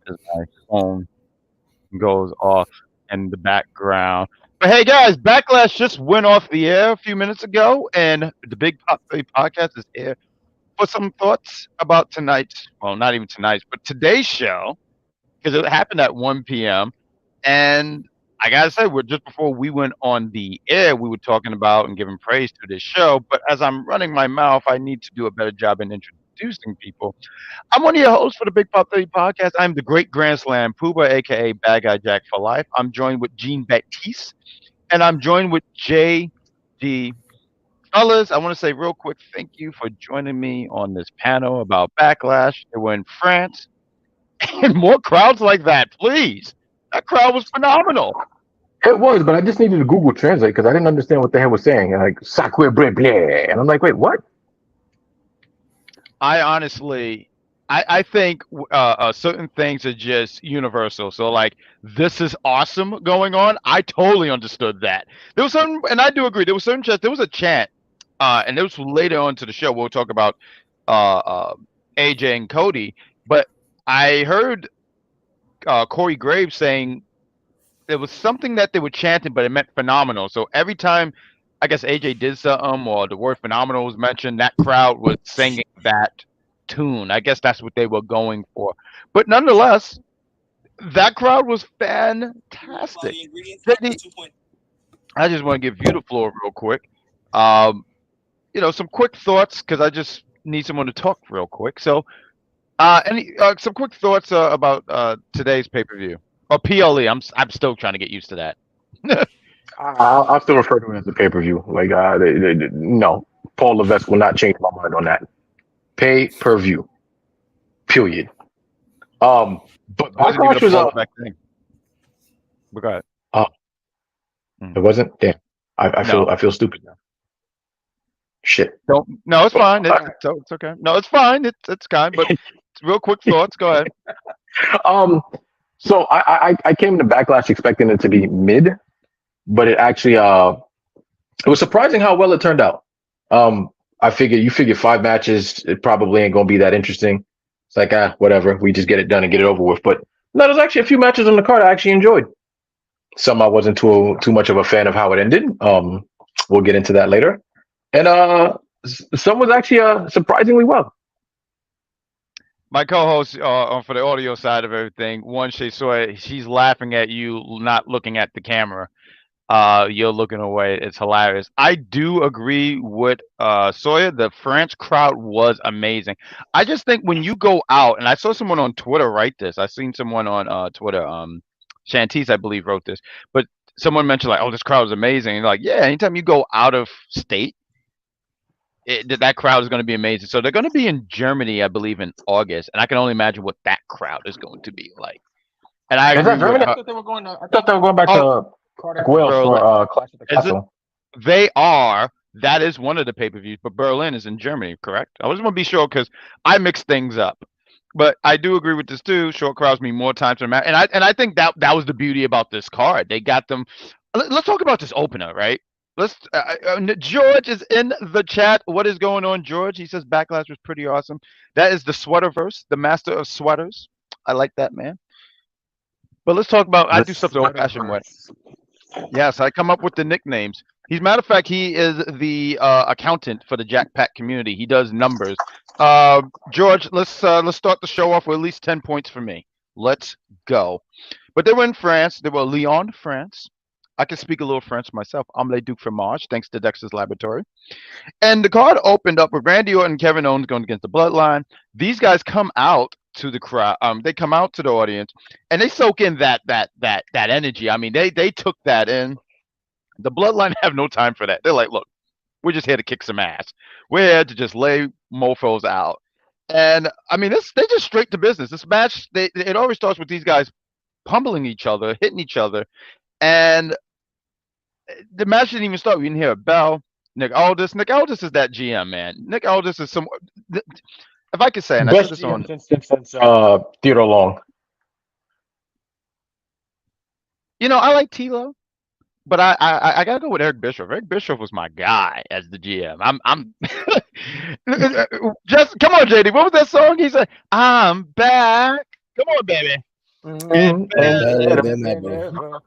as my phone goes off in the background. But hey, guys, Backlash just went off the air a few minutes ago, and the Big Pop podcast is here for some thoughts about tonight's, well, not even tonight's, but today's show, because it happened at 1 p.m. And I gotta say, we're just before we went on the air, we were talking about and giving praise to this show. But as I'm running my mouth, I need to do a better job in introducing people. I'm one of your hosts for the Big Pop 30 podcast. I'm the Great Grand Slam Pooba, aka Bad Guy Jack for Life. I'm joined with Jean Baptiste, and I'm joined with JD. Fellas, I want to say real quick, thank you for joining me on this panel about Backlash. They were in France, and more crowds like that, please. That crowd was phenomenal. It was, but I just needed to Google Translate because I didn't understand what the hell was saying. Like sacre bleu bleu, and I'm like, wait, what? I honestly, I think certain things are just universal. So like, this is awesome going on. I totally understood that. There was some, and I do agree. There was certain chants. There was a chant, and it was later on to the show. We'll talk about AJ and Cody, but I heard Corey Graves saying there was something that they were chanting, but it meant phenomenal. So every time, I guess AJ did something or the word phenomenal was mentioned, that crowd was singing that tune. I guess that's what they were going for. But nonetheless, that crowd was fantastic. I just want to give you the floor real quick. Some quick thoughts because I just need someone to talk real quick. So, some quick thoughts about today's pay-per-view or PLE. I'm still trying to get used to that. I'll still refer to it as a pay-per-view. Like, no, Paul Levesque will not change my mind on that. Pay-per-view. Period. But Backlash was thing. Go ahead. It wasn't. Damn. I feel stupid now. Shit. No, it's fine. It's okay. No, it's fine. It's kind. But real quick thoughts. Go ahead. So I came into Backlash expecting it to be mid, but it actually it was surprising how well it turned out. I figured 5 matches, it probably ain't gonna be that interesting. It's like whatever, we just get it done and get it over with. But no, there's actually a few matches on the card I actually enjoyed. Some I wasn't too much of a fan of how it ended. We'll get into that later. And some was actually surprisingly well. My co-host for the audio side of everything, one ShaySawyer, she's laughing at you, not looking at the camera. You're looking away. It's hilarious. I do agree with Sawyer. The French crowd was amazing. I just think when you go out, and I saw someone on Twitter write this. I seen someone on Twitter, Shantice, I believe, wrote this. But someone mentioned like, "Oh, this crowd is amazing." And like, yeah, anytime you go out of state, that crowd is going to be amazing. So they're going to be in Germany, I believe, in August, and I can only imagine what that crowd is going to be like. And I agree with, I thought they were going back to Cardiff, Wales for Clash at the Castle. They are. That is one of the pay-per-views, but Berlin is in Germany, correct? I just want to be sure because I mix things up. But I do agree with this too. Short crowds mean more times than match, and I think that was the beauty about this card. They got them. Let's talk about this opener, right? George is in the chat. What is going on, George? He says Backlash was pretty awesome. That is the Sweaterverse, the master of sweaters. I like that, man. But let's talk about. I do stuff the old-fashioned way. Yes, I come up with the nicknames. He's matter of fact, he is the accountant for the Jack Pack community. He does numbers. George, let's start the show off with at least 10 points for me. Let's go. But they were in France. They were Lyon, France. I can speak a little French myself. I'm Le Duc Fromage, thanks to Dexter's Laboratory. And the card opened up with Randy Orton and Kevin Owens going against the Bloodline. These guys come out to the crowd. They come out to the audience, and they soak in that energy. I mean, they took that in. The Bloodline have no time for that. They're like, look, we're just here to kick some ass. We're here to just lay mofos out. And I mean, they just straight to business. This match, it always starts with these guys pummeling each other, hitting each other, and the match didn't even start. We didn't hear a bell. Nick Aldis is that GM, man. Nick Aldis is some. If I could say, and I said this on since Theodore Long. I like Tilo, but I gotta go with Eric Bischoff. Eric Bischoff was my guy as the GM. I'm just come on, JD. What was that song? He said, "I'm back." Come on, baby. And Better better than than ever. ever.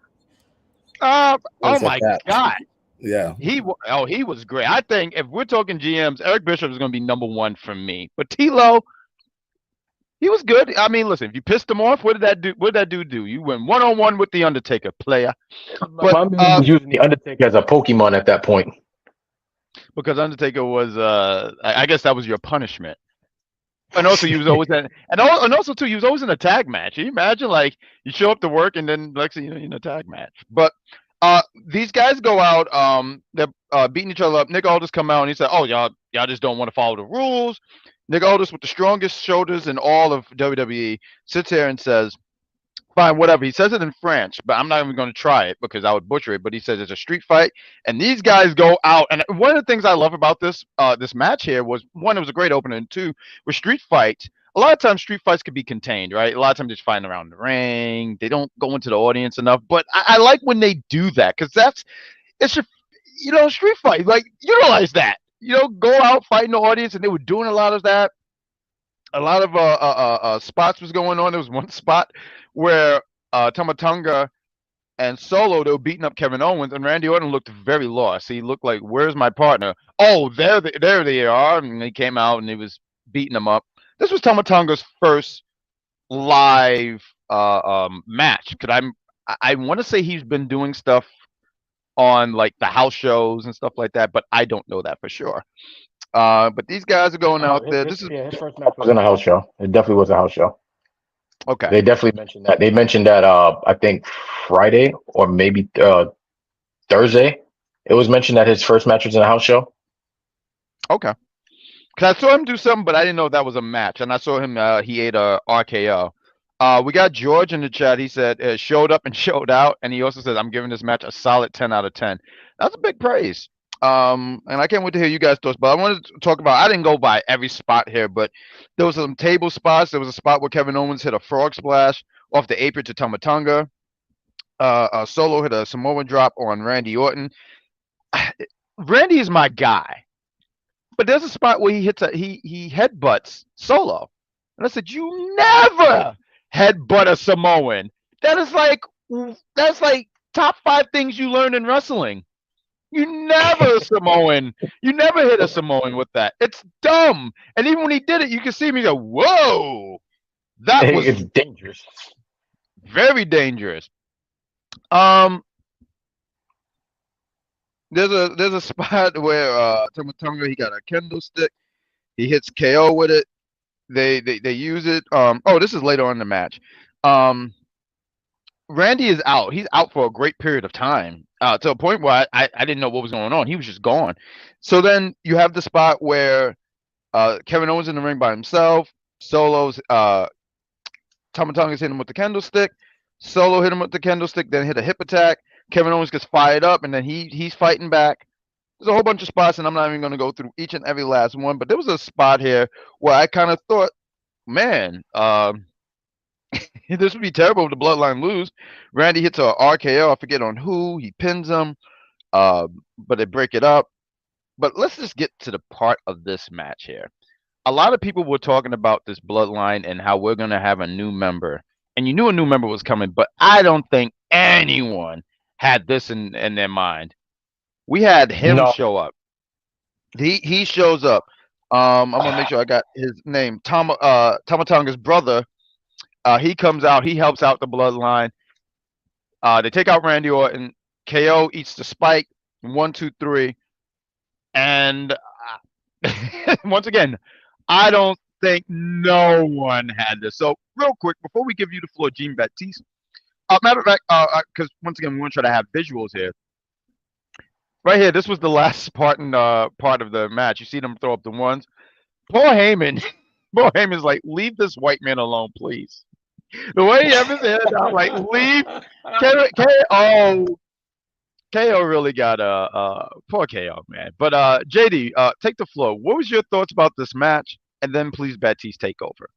Oh It's like my that. God. Yeah. He was great. I think if we're talking GMs, Eric Bishop is going to be number one for me. But T-Lo, he was good. I mean, listen, if you pissed him off, what did that do? What did that dude do? You went 1-on-1 with the Undertaker, player. But My man was using the Undertaker as a Pokemon at that point. because Undertaker was, I guess that was your punishment. And also, he was always in, and also too, he was always in a tag match. Can you imagine, like, you show up to work and then next thing you know, you're in a tag match. But these guys go out, they're beating each other up. Nick Aldis come out and he said, "Oh, y'all just don't want to follow the rules." Nick Aldis, with the strongest shoulders in all of WWE, sits here and says, "Fine, whatever." He says it in French, but I'm not even going to try it because I would butcher it. But he says it's a street fight, and these guys go out. And one of the things I love about this match here was, one, it was a great opener, and two, with street fights, a lot of times street fights could be contained, right? A lot of times they're just fighting around the ring. They don't go into the audience enough. But I like when they do that because it's your, street fight. Like, utilize that. Go out, fight in the audience, and they were doing a lot of that. A lot of spots was going on. There was one spot where Tanga and Solo, they were beating up Kevin Owens, and Randy Orton looked very lost. He looked like, "Where's my partner?" Oh, there they are. And he came out and he was beating them up. This was Tanga's first live match. I want to say he's been doing stuff on like the house shows and stuff like that, but I don't know that for sure. But these guys are going out there. This is His first match was in a house show. It definitely was a house show. okay. They definitely mentioned that. They mentioned that I think Friday or maybe Thursday. It was mentioned that his first match was in a house show. Okay. Because I saw him do something, but I didn't know that was a match. And I saw him, he ate a RKO. We got George in the chat. He said, showed up and showed out. And he also says, "I'm giving this match a solid 10 out of 10. That's a big praise. And I can't wait to hear you guys' thoughts. But I wanted to talk about, I didn't go by every spot here, but there was some table spots. There was a spot where Kevin Owens hit a frog splash off the apron to Tanga. Solo hit a Samoan drop on Randy Orton. Randy is my guy. But there's a spot where he headbutts Solo. And I said, "You never headbutt a Samoan. That's like top 5 things you learn in wrestling. You never Samoan. You never hit a Samoan with that. It's dumb." And even when he did it, you can see me go, "Whoa, that was It's dangerous. very dangerous." There's a spot where Tonga, he got a kendo stick. He hits KO with it. They use it. This is later on in the match. Randy is out. He's out for a great period of time. To a point where I didn't know what was going on. He was just gone. So then you have the spot where Kevin Owens in the ring by himself. Solo's Tonga's hitting him with the kendo stick. Solo hit him with the kendo stick, then hit a hip attack. Kevin Owens gets fired up, and then he's fighting back. There's a whole bunch of spots, and I'm not even going to go through each and every last one. But there was a spot here where I kind of thought, man, this would be terrible if the Bloodline lose. Randy hits a RKO. I forget on who. He pins him, but they break it up. But let's just get to the part of this match here. A lot of people were talking about this Bloodline and how we're going to have a new member. And you knew a new member was coming, but I don't think anyone had this in their mind. We had him show up. He shows up. I'm gonna make sure I got his name. Tanga's brother. He comes out. He helps out the Bloodline. They take out Randy Orton. KO eats the spike. 1, 2, 3. And once again, I don't think no one had this. So real quick, before we give you the floor, Jean Baptiste. Matter of fact, because once again, we want to try to have visuals here. Right here, this was the last part of the match. You see them throw up the ones. Paul Heyman is like, "Leave this white man alone, please." The way he has his head down, like, leave. KO really got poor KO, man. But JD, take the floor. What was your thoughts about this match? And then please, Baptiste, take over.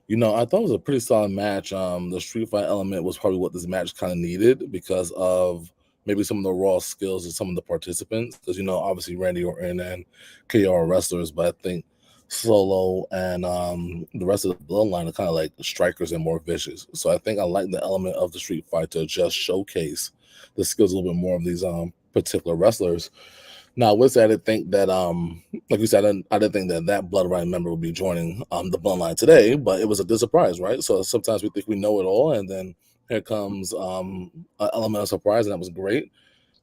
I thought it was a pretty solid match. The street fight element was probably what this match kind of needed because of maybe some of the raw skills of some of the participants. Because, obviously Randy Orton and KO are wrestlers, but I think Solo and the rest of the Bloodline are kind of like strikers and more vicious. So I think I like the element of the street fight to just showcase the skills a little bit more of these particular wrestlers. Now, with that, I didn't think that like you said, I didn't think that Bloodline member would be joining the Bloodline today, but it was a good surprise, right? So sometimes we think we know it all, and then here comes an element of surprise, and that was great.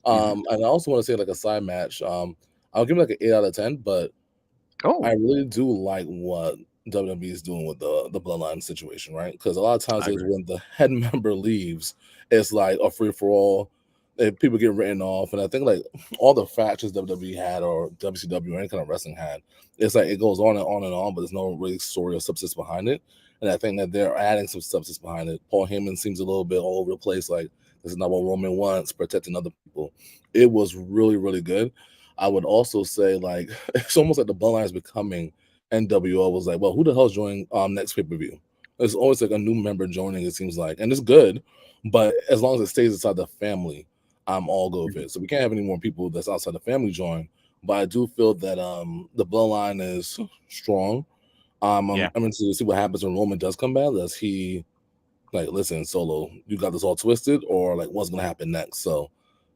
And I also want to say, like, a side match, I'll give it like an 8 out of 10, but I really do like what WWE is doing with the Bloodline situation, right? Because a lot of times when the head member leaves, it's like a free for all. People get written off, and I think like all the factions WWE had or WCW or any kind of wrestling had, it's like it goes on and on and on, but there's no really story or substance behind it. And I think that they're adding some substance behind it. Paul Heyman seems a little bit all over the place, like this is not what Roman wants, protecting other people. It was really, really good. I would also say, like, it's almost like the Bloodline is becoming NWO. Was like, well, who the hell's joining next pay-per-view? There's always like a new member joining, it seems like, and it's good, but as long as it stays inside the family, I'm all good with it. So we can't have any more people that's outside the family join. But I do feel that the Bloodline is strong. I'm interested to see what happens when Roman does come back. Does he like, listen, Solo, you got this all twisted, or like what's gonna happen next? So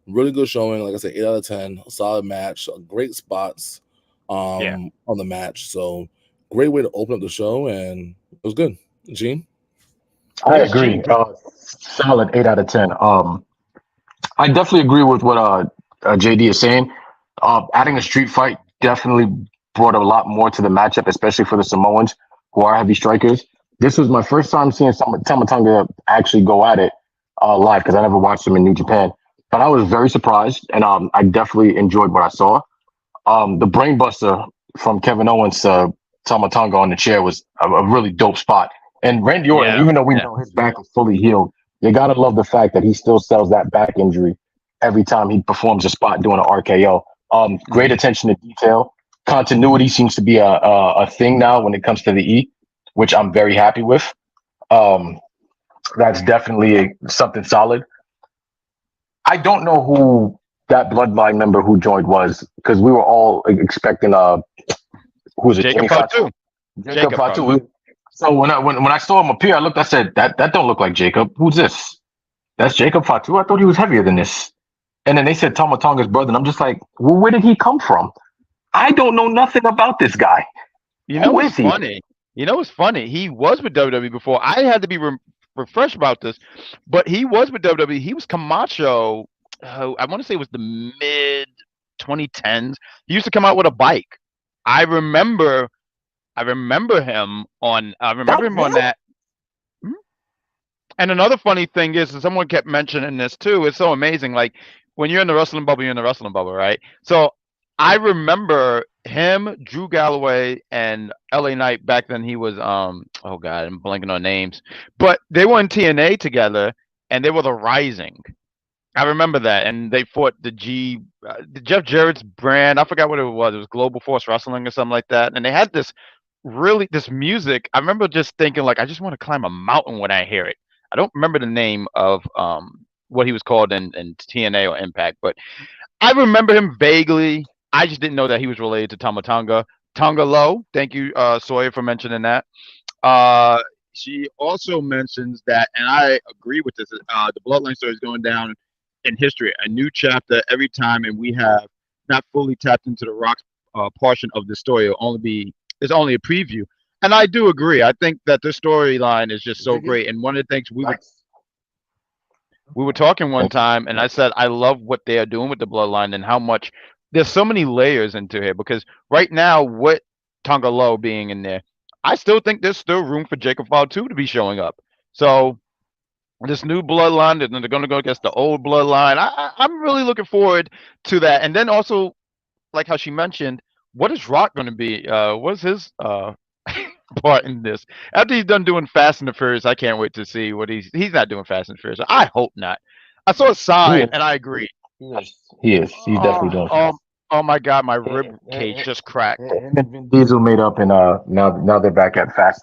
really good showing. Like I said, 8 out of 10, solid match, great spots on the match. So great way to open up the show, and it was good. Gene? I agree. Solid 8 out of 10. I definitely agree with what JD is saying. Adding a street fight definitely brought a lot more to the matchup, especially for the Samoans, who are heavy strikers. This was my first time seeing Tama Tonga actually go at it live, because I never watched him in New Japan. But I was very surprised, and I definitely enjoyed what I saw. The brainbuster from Kevin Owens to Tama Tonga on the chair was a really dope spot. And Randy Orton, even though we know his back is fully healed, you gotta love the fact that he still sells that back injury every time he performs a spot doing an RKO. Great attention to detail. Continuity seems to be a thing now when it comes to the E, which I'm very happy with. That's definitely something solid. I don't know who that Bloodline member who joined was, because we were all expecting who was it? Jacob Fatu. Jacob Fatu. So when I saw him appear, I looked. I said, "That don't look like Jacob. Who's this? That's Jacob Fatu. I thought he was heavier than this." And then they said Tama Tonga's brother, and I'm just like, "Well, where did he come from? I don't know nothing about this guy." You know what's funny? You know what's funny? He was with WWE before. I had to be refreshed about this, but he was with WWE. He was Camacho. I want to say it was the mid 2010s. He used to come out with a bike. I remember him on. That. And another funny thing is, and someone kept mentioning this too. It's so amazing. Like when you're in the wrestling bubble, you're in the wrestling bubble, right? So I remember him, Drew Galloway, and LA Knight back then. He was oh god, I'm blanking on names, but they were in TNA together, and they were the Rising. I remember that, and they fought the Jeff Jarrett's brand. I forgot what it was. It was Global Force Wrestling or something like that. And they had this music. I remember just thinking, like, I just want to climb a mountain when I hear it. I don't remember the name of what he was called in TNA or Impact, but I remember him vaguely. I just didn't know that he was related to Tama Tonga. Tanga Loa. Thank you, Sawyer, for mentioning that. She also mentions that, and I agree with this. The Bloodline story is going down in history, a new chapter every time, and we have not fully tapped into the Rock's portion of the story. It's only a preview, and I do agree. I think that the storyline is just so great. And one of the things we were talking one time, and I said I love what they are doing with the Bloodline and how much there's so many layers into here. Because right now, with Tanga Loa being in there, I still think there's still room for Jacob Fatu to be showing up. So this new Bloodline, they're going to go against the old Bloodline. I'm really looking forward to that. And then also, like how she mentioned, what is Rock going to be? What's his part in this? After he's done doing Fast and the Furious, I can't wait to see what he's not doing Fast and Furious. I hope not. I saw a sign and I agree. He is. He's definitely doing. Oh my God, my rib cage just cracked. Him and Vin Diesel made up, and now they're back at Fast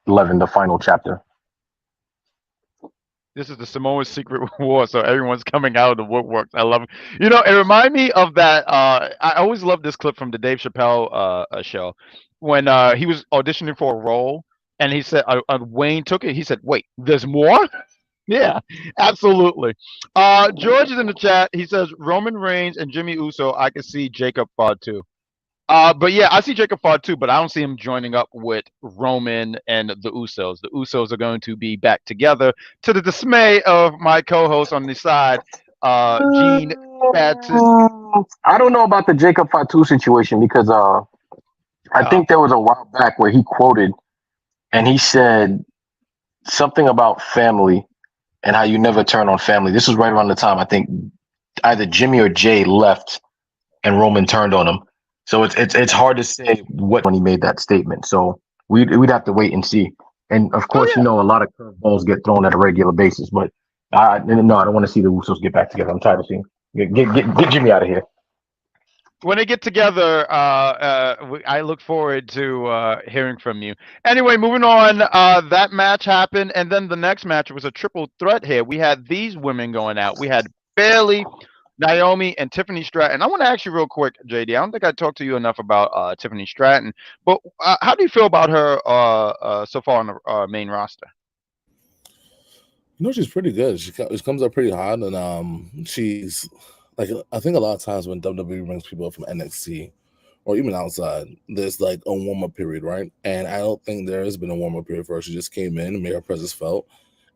11, the final chapter. This is the Samoa Secret War, so everyone's coming out of the woodworks. I love it. You know, it reminded me of that. I always love this clip from the Dave Chappelle show. when he was auditioning for a role, and he said Wayne took it. He said, "Wait, there's more." Yeah, absolutely. George is in the chat. He says Roman Reigns and Jimmy Uso. I can see Jacob Fod too. But yeah, I see Jacob Fod too, but I don't see him joining up with Roman and the Usos. The Usos are going to be back together to the dismay of my co-host on the side, Gene Batson. I don't know about the Jacob Fatu situation because I think there was a while back where he quoted and he said something about family and how you never turn on family. This was right around the time I think either Jimmy or Jay left and Roman turned on him. So it's hard to say what when he made that statement. So we'd have to wait and see. And of course, you know, a lot of curveballs get thrown at a regular basis. But no, I don't want to see the Usos get back together. I'm tired of seeing. Get Jimmy out of here. When they get together, I look forward to hearing from you. Anyway, moving on. That match happened, and then the next match was a triple threat here. We had these women going out. We had Bayley, Naomi, and Tiffany Stratton. I want to ask you real quick, JD. I don't think I talked to you enough about Tiffany Stratton, but how do you feel about her so far on the main roster? You know, she's pretty good. She comes up pretty hot, and she's like, I think a lot of times when WWE brings people up from NXT or even outside, there's like a warm-up period, right? And I don't think there has been a warm-up period for her. She just came in and made her presence felt.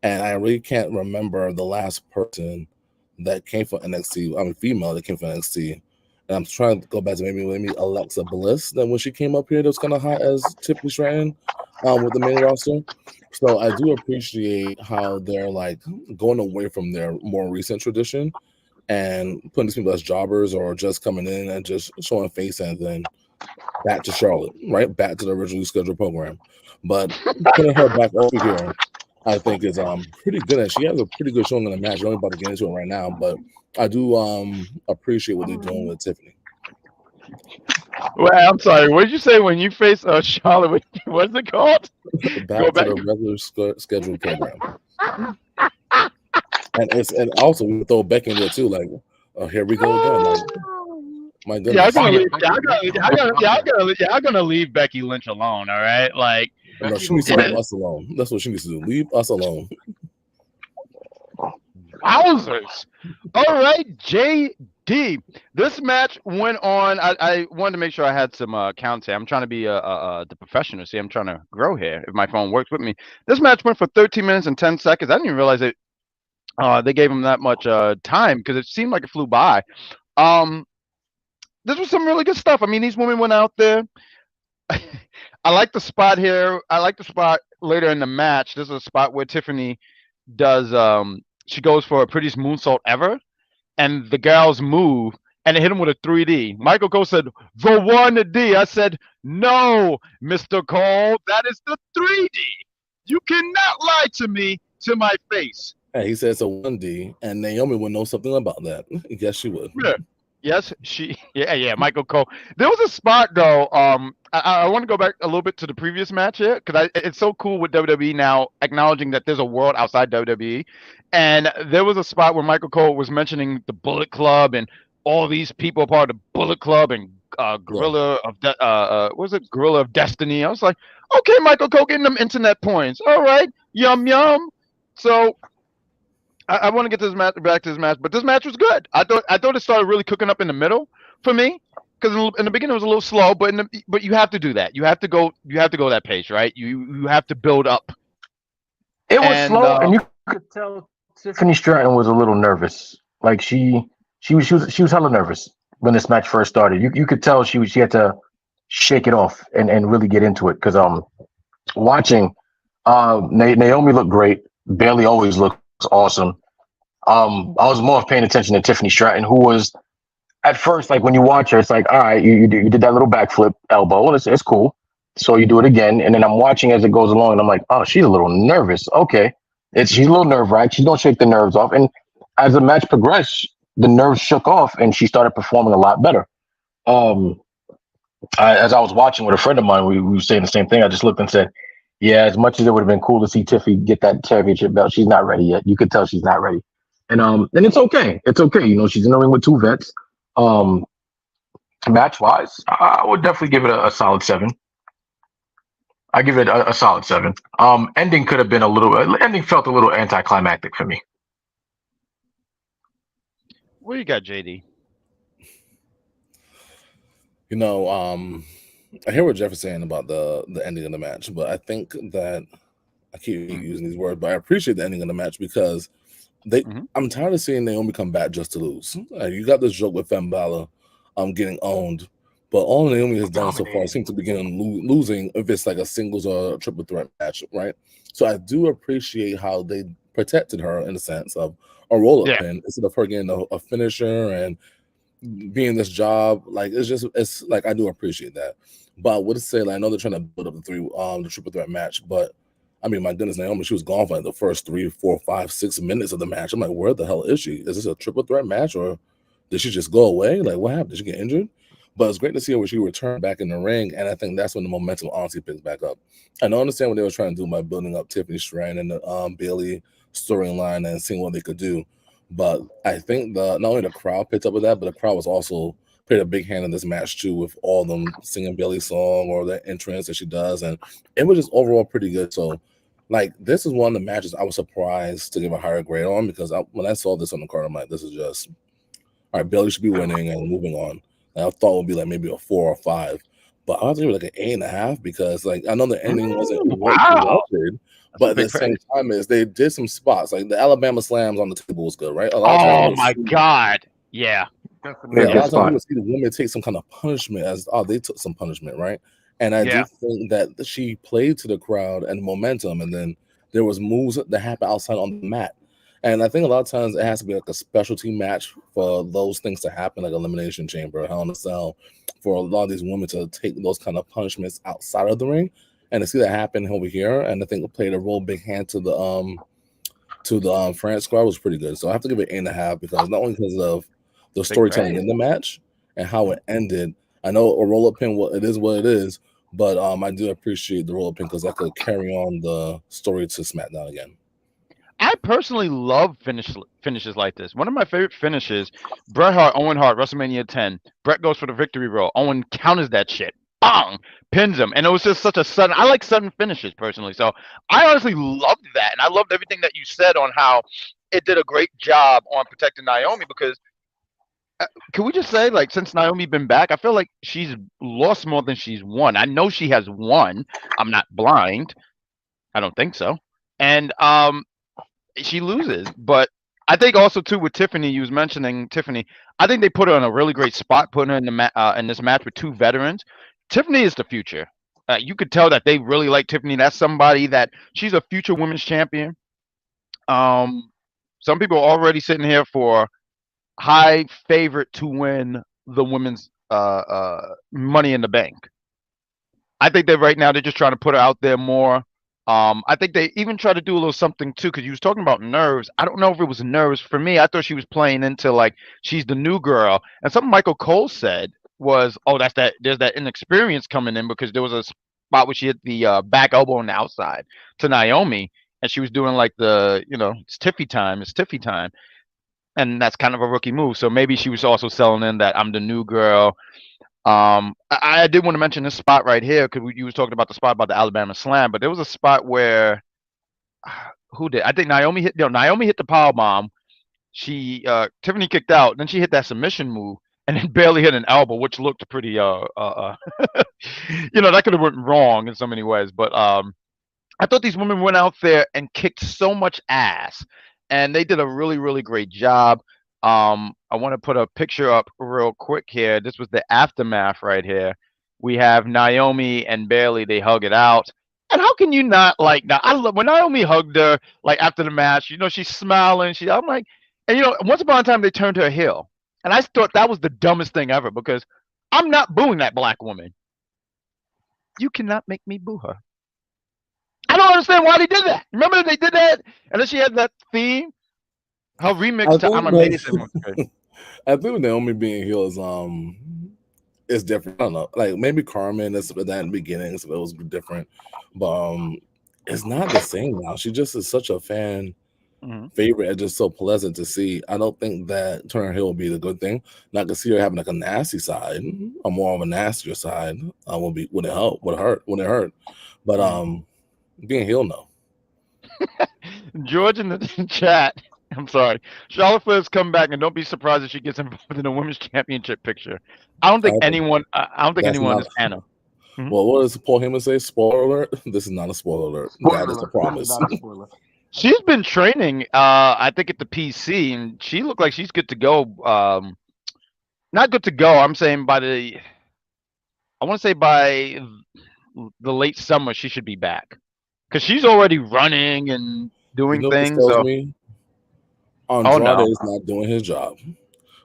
And I really can't remember the last person that came from NXT. I mean, female that came from NXT. And I'm trying to go back to maybe Alexa Bliss. Then when she came up here, that was kind of hot as Tiffany Stratton with the main roster. So I do appreciate how they're like going away from their more recent tradition and putting these people as jobbers or just coming in and just showing face and then back to Charlotte, right? Back to the originally scheduled program. But putting her back over here, I think is pretty good. And she has a pretty good showing in the match. We're only about to get into it right now, but I do appreciate what they're doing with Tiffany. Well, I'm sorry. What did you say when you face Charlotte? What's it called? Back to the regular scheduled program. And also we throw Becky in there too. Like, oh, here we go again. Like, my goodness. Y'all gonna leave Becky Lynch alone, all right? Like, no, she needs to leave us alone. That's what she needs to do. Leave us alone. Wowzers! All right, JD. This match went on. I wanted to make sure I had some counts here. I'm trying to be the professional. See, I'm trying to grow here. If my phone works with me, this match went for 13 minutes and 10 seconds. I didn't even realize it. They gave him that much time because it seemed like it flew by. This was some really good stuff. I mean, these women went out there. I like the spot here. I like the spot later in the match. This is a spot where Tiffany does. She goes for her prettiest moonsault ever, and the gals move, and it hit him with a 3D. Michael Cole said, "The 1D." I said, "No, Mr. Cole, that is the 3D. You cannot lie to me to my face." Hey, he said it's a 1D, and Naomi would know something about that. Yes, she would. Yeah. Yes, yeah, Michael Cole. There was a spot though. I want to go back a little bit to the previous match here because it's so cool with WWE now acknowledging that there's a world outside WWE, and there was a spot where Michael Cole was mentioning the Bullet Club and all these people part of the Bullet Club and Gorilla of Destiny. I was like, okay, Michael Cole getting them internet points. All right, yum yum. So. I want to get this match back to this match, but this match was good. I thought it started really cooking up in the middle for me because in the beginning it was a little slow, but you have to do that. You have to go that pace, right? You have to build up. It was slow, and you could tell Tiffany Stratton was a little nervous. Like she was hella nervous when this match first started. You could tell she had to shake it off and really get into it because watching Naomi looked great. Bayley always looks awesome. I was more paying attention to Tiffany Stratton, who was at first, like when you watch her, it's like, all right, you did that little backflip elbow, and it's cool. So you do it again, and then I'm watching as it goes along, and I'm like, oh, she's a little nervous. Okay, she's a little nerve-wracked. She's gonna shake the nerves off, and as the match progressed, the nerves shook off, and she started performing a lot better. As I was watching with a friend of mine, we were saying the same thing. I just looked and said, yeah, as much as it would have been cool to see Tiffy get that championship belt, she's not ready yet. You could tell she's not ready. And it's okay. It's okay. You know, she's in the ring with two vets. Match-wise, I would definitely give it a solid 7. I give it a solid 7. Ending could have been ending felt a little anticlimactic for me. What you got, JD? You know, I hear what Jeff is saying about the ending of the match, but I think that I keep using these words, but I appreciate the ending of the match because I'm tired of seeing Naomi come back just to lose. You got this joke with Finn Balor getting owned, but all Naomi has done so far seems to be getting losing if it's like a singles or a triple threat match, right? So I do appreciate how they protected her in the sense of a roll-up pin instead of her getting a finisher and being this job. Like it's like I do appreciate that. But I would say, like, I know they're trying to build up the triple threat match, but I mean, my goodness, Naomi, she was gone for like the first 3, 4, 5, 6 minutes of the match. I'm like, where the hell is she? Is this a triple threat match or did she just go away? Like, what happened? Did she get injured? But it's great to see her when she returned back in the ring, and I think that's when the momentum honestly picks back up. I don't understand what they were trying to do by building up Tiffany Stratton and the Bayley storyline and seeing what they could do. But I think not only the crowd picked up with that, but the crowd was also played a big hand in this match too, with all them singing Bayley's song or the entrance that she does, and it was just overall pretty good. So, like, this is one of the matches I was surprised to give a higher grade on because when I saw this on the card, I'm like, this is just all right. Bayley should be winning and moving on. And I thought it would be like maybe a 4 or 5, but I was gonna give it like an 8.5 because, like, I know the ending wasn't what you wanted. But at the same time, is they did some spots like the Alabama slams on the table was good, right? Oh my God, yeah. A lot of times we would see the women take some kind of punishment as they took some punishment, right? And I do think that she played to the crowd and momentum, and then there was moves that happen outside on the mat. And I think a lot of times it has to be like a specialty match for those things to happen, like Elimination Chamber, Hell in a Cell, for a lot of these women to take those kind of punishments outside of the ring. And to see that happen over here, and I think it played a real big hand to the France squad was pretty good. So I have to give it 8.5 because not only because of the storytelling in the match and how it ended. I know a roll-up pin, it is what it is, but I do appreciate the roll-up pin because that could carry on the story to SmackDown again. I personally love finishes like this. One of my favorite finishes, Bret Hart, Owen Hart, WrestleMania 10. Bret goes for the victory roll. Owen counters that shit. Bang! Pins him. And it was just such a sudden, I like sudden finishes personally. So I honestly loved that. And I loved everything that you said on how it did a great job on protecting Naomi because can we just say, like, since Naomi been back, I feel like she's lost more than she's won. I know she has won. I'm not blind. I don't think so. And she loses. But I think also too with Tiffany, you was mentioning Tiffany. I think they put her in a really great spot, putting her in the in this match with 2 veterans. Tiffany is the future. You could tell that they really like Tiffany. That's somebody that she's a future women's champion. Some people are already sitting here for high favorite to win the women's Money in the Bank. I think that right now they're just trying to put her out there more. I think they even try to do a little something too, because you was talking about nerves. I don't know if it was nerves. For me, I thought she was playing into like she's the new girl. And something Michael Cole said was, "Oh, there's that inexperience coming in because there was a spot where she hit the back elbow on the outside to Naomi, and she was doing like it's Tiffy time, and that's kind of a rookie move. So maybe she was also selling in that I'm the new girl." I did want to mention this spot right here because you was talking about the spot about the Alabama Slam, but there was a spot where who did? I think Naomi hit the power bomb. She Tiffany kicked out, then she hit that submission move, and then barely hit an elbow, which looked pretty that could have went wrong in so many ways. But I thought these women went out there and kicked so much ass, and they did a really, really great job. I want to put a picture up real quick here. This was the aftermath right here. We have Naomi and Bayley. They hug it out. And how can you not like that? I love when Naomi hugged her like after the match. She's smiling. I'm like, and once upon a time they turned her heel, and I thought that was the dumbest thing ever because I'm not booing that black woman. You cannot make me boo her. I don't understand why they did that. Remember they did that, and then she had that theme. Her remix to I'm Amazing. I think Naomi being heel is different. I don't know. Like maybe Carmen that in the beginning, so it was different. But it's not the same now. She just is such a fan favorite and just so pleasant to see. I don't think that turning heel will be the good thing. Not to see her having like a nasty side or more of a nastier side would it hurt. But being heel, no. George in the chat. I'm sorry. Charlotte Flair's come back, and don't be surprised if she gets involved in the women's championship picture. I don't think anyone is Anna. Well, what does Paul Heyman say? Spoiler alert. This is not a spoiler alert. That is a promise. Not a spoiler. She's been training, I think, at the PC, and she looked like she's good to go. Not good to go. I'm saying by the late summer, she should be back because she's already running and doing things. What tells me? Andrade is not doing his job.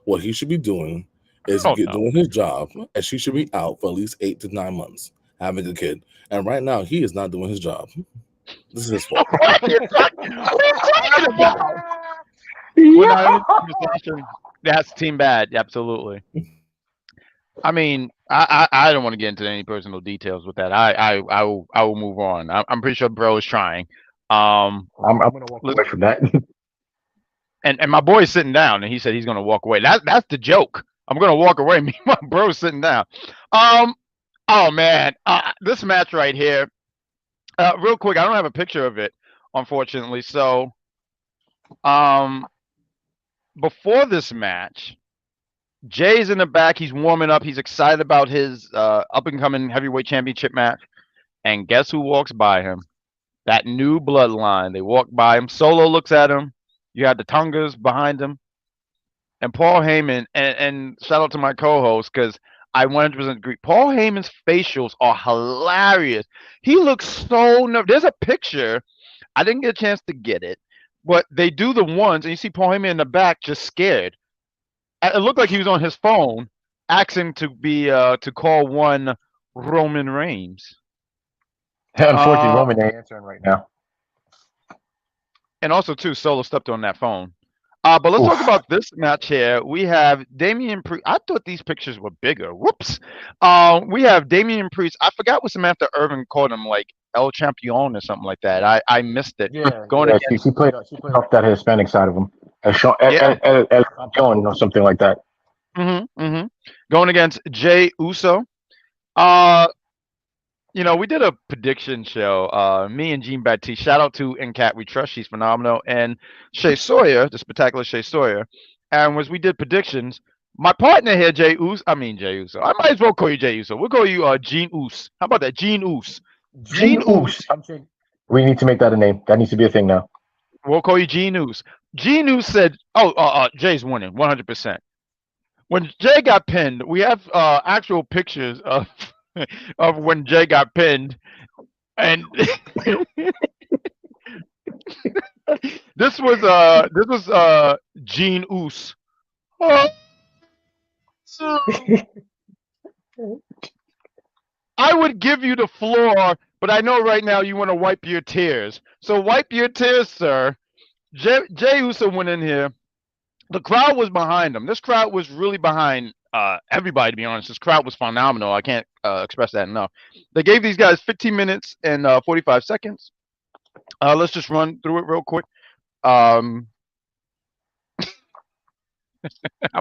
What he should be doing is doing his job, and she should be out for at least 8 to 9 months having a kid. And right now, he is not doing his job. This is his fault. What are you talking about? That's team bad. Absolutely. I mean, I don't want to get into any personal details with that. I will move on. I'm pretty sure bro is trying. I'm gonna walk away from that. And my boy's sitting down, and he said he's gonna walk away. That's the joke. I'm gonna walk away. Me, my bro's sitting down. Oh man, this match right here. Real quick, I don't have a picture of it, unfortunately. So, before this match, Jay's in the back. He's warming up. He's excited about his up-and-coming heavyweight championship match. And guess who walks by him? That new Bloodline. They walk by him. Solo looks at him. You had the Tongas behind him. And Paul Heyman, and shout out to my co-host, because I 100% agree. Paul Heyman's facials are hilarious. He looks so nervous. There's a picture. I didn't get a chance to get it. But they do the ones, and you see Paul Heyman in the back just scared. It looked like he was on his phone, asking to call one Roman Reigns. Unfortunately, Roman ain't answering right now. And also, too, Solo stepped on that phone. But let's talk about this match here. We have Damian Priest. I thought these pictures were bigger. Whoops. We have Damian Priest. I forgot what Samantha Irvin called him, like El Champion or something like that. I missed it. Yeah, she played off that Hispanic side of him. El Champion or something like that. Going against Jey Uso. We did a prediction show. Me and Jean Baptiste. Shout out to NCAT We Trust. She's phenomenal. And ShaySawyer, the spectacular ShaySawyer. And as we did predictions, my partner here, Jey Uso. I might as well call you Jey Uso. We'll call you Gene Uso. How about that? Gene Uso. Gene Uso. We need to make that a name. That needs to be a thing now. We'll call you Gene Uso. Gene Uso said, Jay's winning 100%. When Jay got pinned, we have actual pictures of when Jay got pinned, and this was Gene Uso. I would give you the floor, but I know right now you want to wipe your tears. So wipe your tears, sir. Jey Uso went in here. The crowd was behind him. This crowd was really behind everybody, to be honest. This crowd was phenomenal. I can't express that enough. They gave these guys 15 minutes and 45 seconds. Let's just run through it real quick. I'm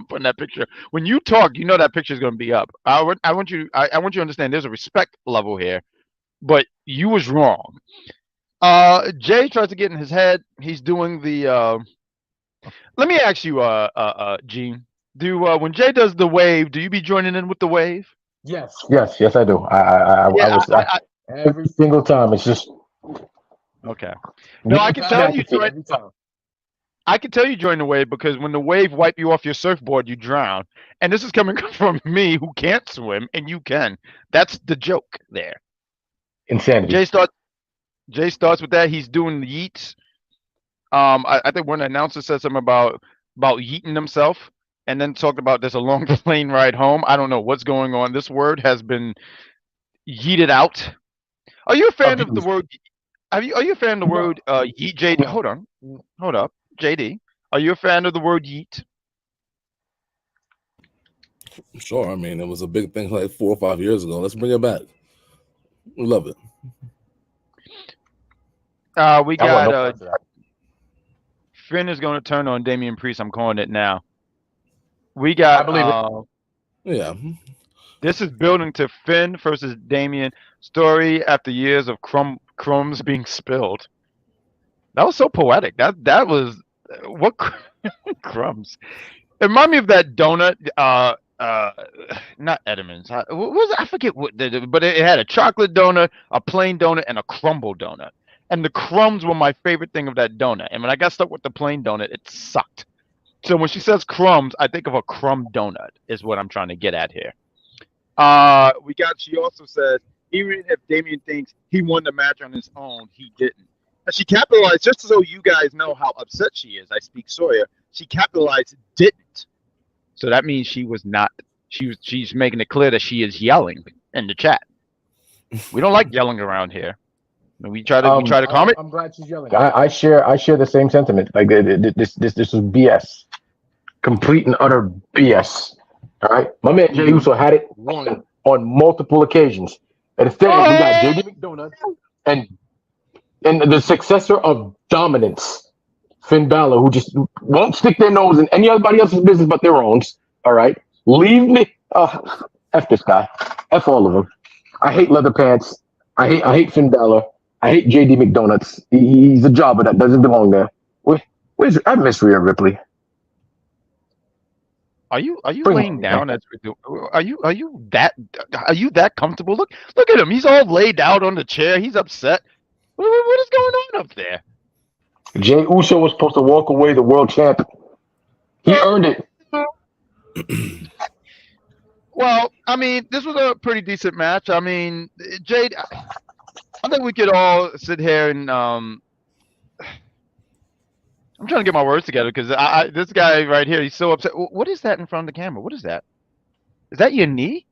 putting that picture. When you talk, you know that picture is going to be up. I want you to understand there's a respect level here, but you was wrong. Jay tries to get in his head. He's doing the. Let me ask you, Gene. When Jay does the wave, do you be joining in with the wave? Yes, I do. Every single time. It's just okay. No, I can tell you join. I can tell you join the wave because when the wave wipe you off your surfboard, you drown. And this is coming from me who can't swim, and you can. That's the joke there. Insanity. Jay starts with that. He's doing the yeets. I think one announcer said something about yeeting himself, and then talked about there's a long plane ride home. I don't know what's going on. This word has been yeeted out. Are you a fan of the word? Are you a fan of the word yeet, JD? Hold up, JD. Are you a fan of the word yeet? Sure. I mean, it was a big thing like 4 or 5 years ago. Let's bring it back. We love it. We got Finn is going to turn on Damian Priest. I'm calling it now. We got. I believe it. Yeah. This is building to Finn versus Damian story after years of crumbs being spilled. That was so poetic. That was what crumbs. It reminded me of that donut. Not Edmonds. What was it? I forget what, but it had a chocolate donut, a plain donut, and a crumble donut. And the crumbs were my favorite thing of that donut. And when I got stuck with the plain donut, it sucked. So when she says crumbs, I think of a crumb donut. Is what I'm trying to get at here. She also said, even if Damian thinks he won the match on his own, he didn't. And she capitalized, just so you guys know how upset she is. I speak Sawyer. She capitalized didn't. So that means she was not. She's making it clear that she is yelling in the chat. We don't like yelling around here. We try to calm it. I'm glad she's yelling. I share the same sentiment. Like this was BS, complete and utter BS. All right, my man Jey Uso had it wrong on multiple occasions. And instead, we got JD Mcdough and the successor of dominance, Finn Balor, who just won't stick their nose in anybody else's business but their own. All right, leave me. F this guy. F all of them. I hate leather pants. I hate Finn Balor. I hate JD McDonuts. He's a jobber that doesn't belong there. I miss Rhea Ripley. Are you laying down? Are you that comfortable? Look at him. He's all laid out on the chair. He's upset. What is going on up there? Jey Uso was supposed to walk away the world champ. He earned it. Well, I mean, this was a pretty decent match. I mean, Jade, I think we could all sit here and I'm trying to get my words together because this guy right here, he's so upset. What is that in front of the camera? What is that? Is that your knee?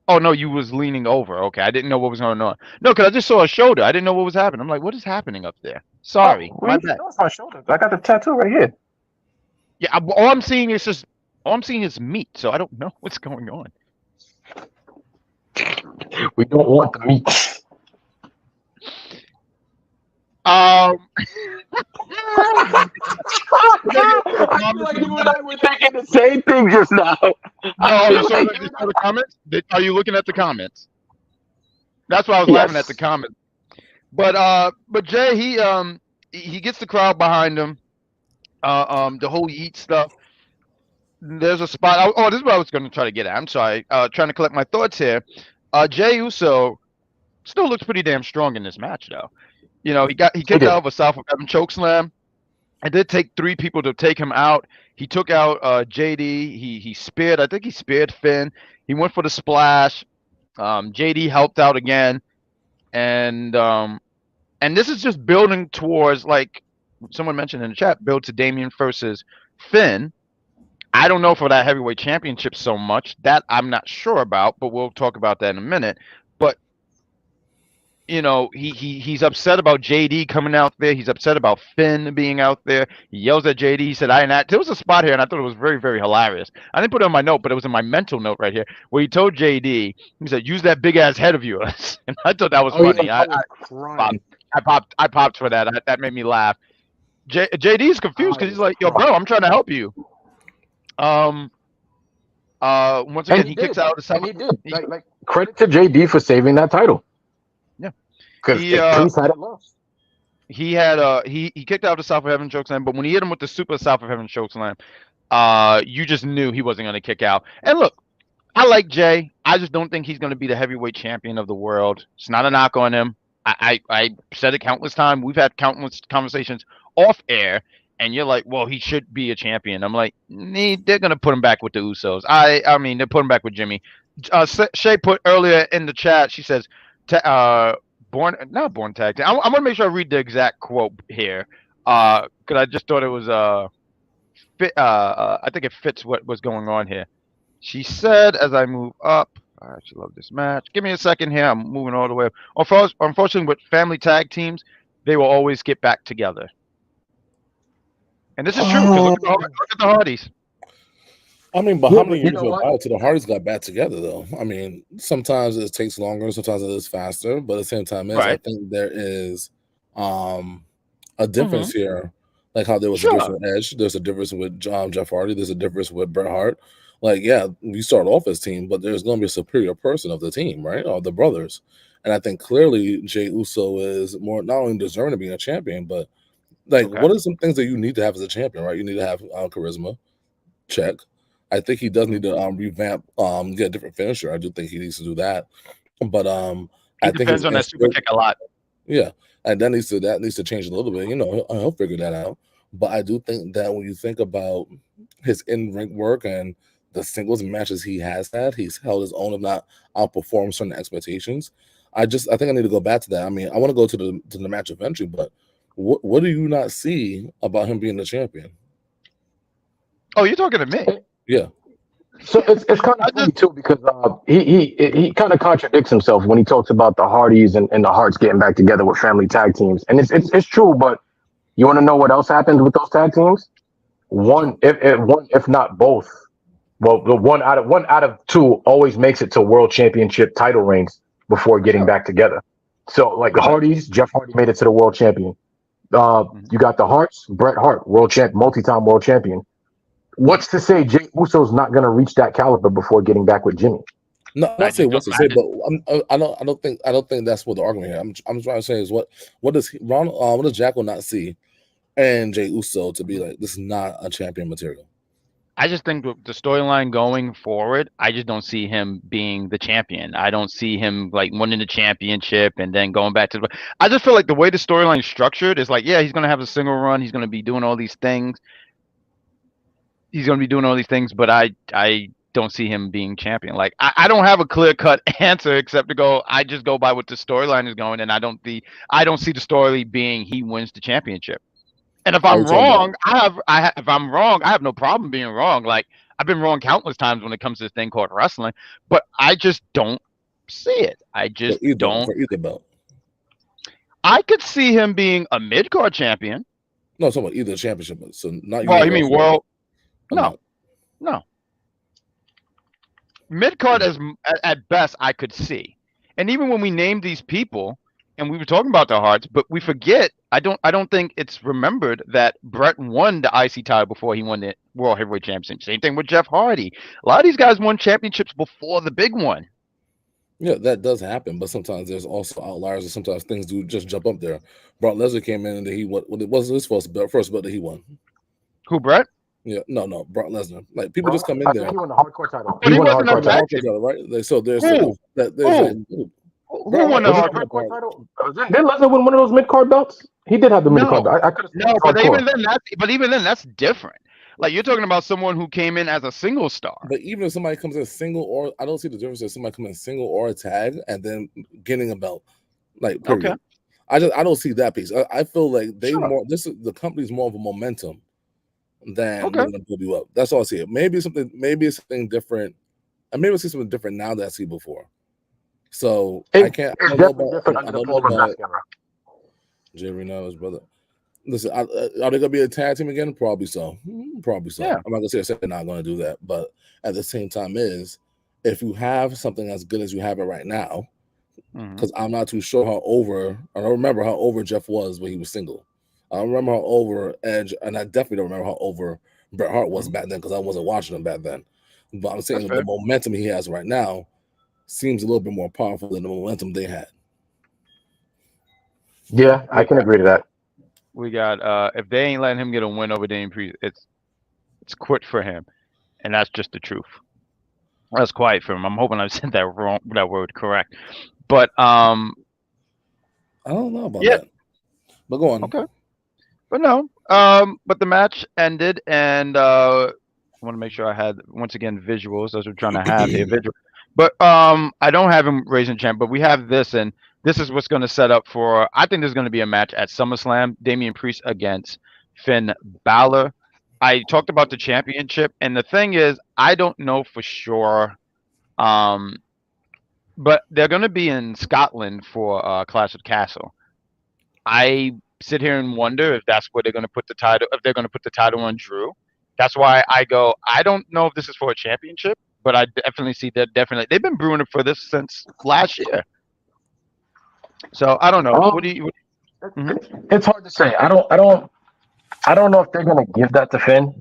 Oh, no, you was leaning over. Okay, I didn't know what was going on. No, because I just saw a shoulder. I didn't know what was happening. I'm like, what is happening up there? Sorry. My bad. That's my shoulder. I got the tattoo right here. Yeah, all I'm seeing is meat, so I don't know what's going on. We don't want the meat. I feel like you and I were thinking the same thing just now. You saw the comments? Are you looking at the comments? That's why I was laughing at the comments. But Jay, he gets the crowd behind him. The whole eat stuff. There's a spot. This is what I was going to try to get at. I'm sorry. Trying to collect my thoughts here. Jey Uso still looks pretty damn strong in this match, though. You know, he kicked out of a South of Heaven chokeslam. It did take 3 people to take him out. He took out JD. He speared. I think he speared Finn. He went for the splash. JD helped out again, and this is just building towards, like someone mentioned in the chat, build to Damian versus Finn. I don't know for that heavyweight championship so much. That I'm not sure about, but we'll talk about that in a minute. But you know, he's upset about JD coming out there. He's upset about Finn being out there. He yells at JD. He said, there was a spot here, and I thought it was very, very hilarious. I didn't put it on my note, but it was in my mental note right here, where he told JD, he said, use that big-ass head of yours. And I thought that was funny. I popped for that. That made me laugh. JD's confused because he's like, yo, bro, I'm trying to help you. Once again, he kicks out of something. He did. Like, credit to JD for saving that title. Because he had it lost. He kicked out the South of Heaven chokeslam, but when he hit him with the super South of Heaven chokeslam, you just knew he wasn't going to kick out. And look, I like Jay. I just don't think he's going to be the heavyweight champion of the world. It's not a knock on him. I said it countless times. We've had countless conversations off air, and you're like, well, he should be a champion. I'm like, they're going to put him back with the Usos. I mean, they're putting him back with Jimmy. Shay put earlier in the chat, she says, Born tag team. I want to make sure I read the exact quote here, because I just thought it was I think it fits what was going on here. She said, as I move up, I actually love this match. Give me a second here. I'm moving all the way up. Unfortunately, with family tag teams, they will always get back together. And this is true, because look at the Hardys. I mean, but how many years go by till the Hardys got back together, though? I mean, sometimes it takes longer, sometimes it is faster, but at the same time, I think there is a difference here. Like how there was a difference with Edge, there's a difference with Jeff Hardy, there's a difference with Bret Hart. Like, yeah, we start off as team, but there's going to be a superior person of the team, right? Or the brothers. And I think clearly Jey Uso is more not only deserving of being a champion, but like, what are some things that you need to have as a champion, right? You need to have charisma, check. I think he does need to revamp, get a different finisher. I do think he needs to do that. But he depends on that super kick a lot. Yeah, and that needs to change a little bit. You know, he'll figure that out. But I do think that when you think about his in-ring work and the singles matches he has had, he's held his own, if not outperformed certain expectations. I think I need to go back to that. I mean, I want to go to the match eventually, but what do you not see about him being the champion? Oh, you're talking to me? Yeah. So it's kind of funny too, because he kind of contradicts himself when he talks about the Hardys and the Hearts getting back together with family tag teams, and it's true. But you want to know what else happens with those tag teams? One, if not both. Well, the one out of two always makes it to world championship title reigns before getting back together. So, like the Hardys, Jeff Hardy made it to the world champion. You got the Hearts, Bret Hart, multi-time world champion. What's to say Jey Uso's not going to reach that caliber before getting back with Jimmy? No, not say what's to say, but I don't think that's what the argument here. I'm trying to say is what does Jackal not see, and Jey Uso to be like, this is not a champion material. I just think the storyline going forward, I just don't see him being the champion. I don't see him like winning the championship and then going back to the. I just feel like the way the storyline is structured is like, yeah, he's gonna have a single run, he's gonna be doing all these things. But I don't see him being champion. Like I don't have a clear cut answer except to go. I just go by what the storyline is going, and I don't see the story being he wins the championship. And if I'm wrong, if I'm wrong, I have no problem being wrong. Like I've been wrong countless times when it comes to this thing called wrestling, but I just don't see it. I just don't. For either belt. I could see him being a mid-card champion. No, I'm talking about either championship. So not. Well, you mean world? No. Mid-card at best I could see. And even when we named these people and we were talking about the Hearts, but we forget, I don't think it's remembered that Bret won the IC title before he won the World Heavyweight Championship. Same thing with Jeff Hardy. A lot of these guys won championships before the big one. Yeah, that does happen, but sometimes there's also outliers, and sometimes things do just jump up there. Brock Lesnar came in and he won. It wasn't his first belt that he won. Who, Bret? Yeah, no, Brock Lesnar. Like people just come in there. He won the hardcore title. He won the hardcore title, right? So there's who won the hardcore title? Didn't Lesnar win one of those mid-card belts? He did have the mid-card belt. I could have. No, but even then, that's different. Like you're talking about someone who came in as a single star. But even if somebody comes in single, or I don't see the difference if somebody comes in single or a tag and then getting a belt. Like period. Okay. I don't see that piece. I feel like the company's more of a momentum than to build you up. That's all I see. Maybe it's something different. And maybe I see something different now than I see before. So I don't know about Jay Reno's brother. Listen, are they gonna be a tag team again? Probably so. Yeah. I'm not gonna say they're not gonna do that, but at the same time, if you have something as good as you have it right now, because I'm not too sure how over. I don't remember how over Jeff was when he was single. I don't remember how over Edge, and I definitely don't remember how over Bret Hart was back then because I wasn't watching him back then. But I'm saying the momentum he has right now seems a little bit more powerful than the momentum they had. Yeah, I can agree to that. We got if they ain't letting him get a win over Damian Priest, it's quit for him, and that's just the truth. That's quiet for him. I'm hoping I said that word correct, but I don't know about that. But go on. Okay. But no, but the match ended, and I want to make sure I had once again visuals as we're trying to have a visual. But I don't have him raising champ, but we have this, and this is what's going to set up for. I think there's going to be a match at SummerSlam: Damian Priest against Finn Balor. I talked about the championship, and the thing is, I don't know for sure, but they're going to be in Scotland for Clash of Castle. I sit here and wonder if that's where they're going to put the title. If they're going to put the title on Drew, that's why I go. I don't know if this is for a championship, but I definitely see that. Definitely, they've been brewing it for this since last year. So I don't know. What do you? It's hard to say. I don't know if they're going to give that to Finn.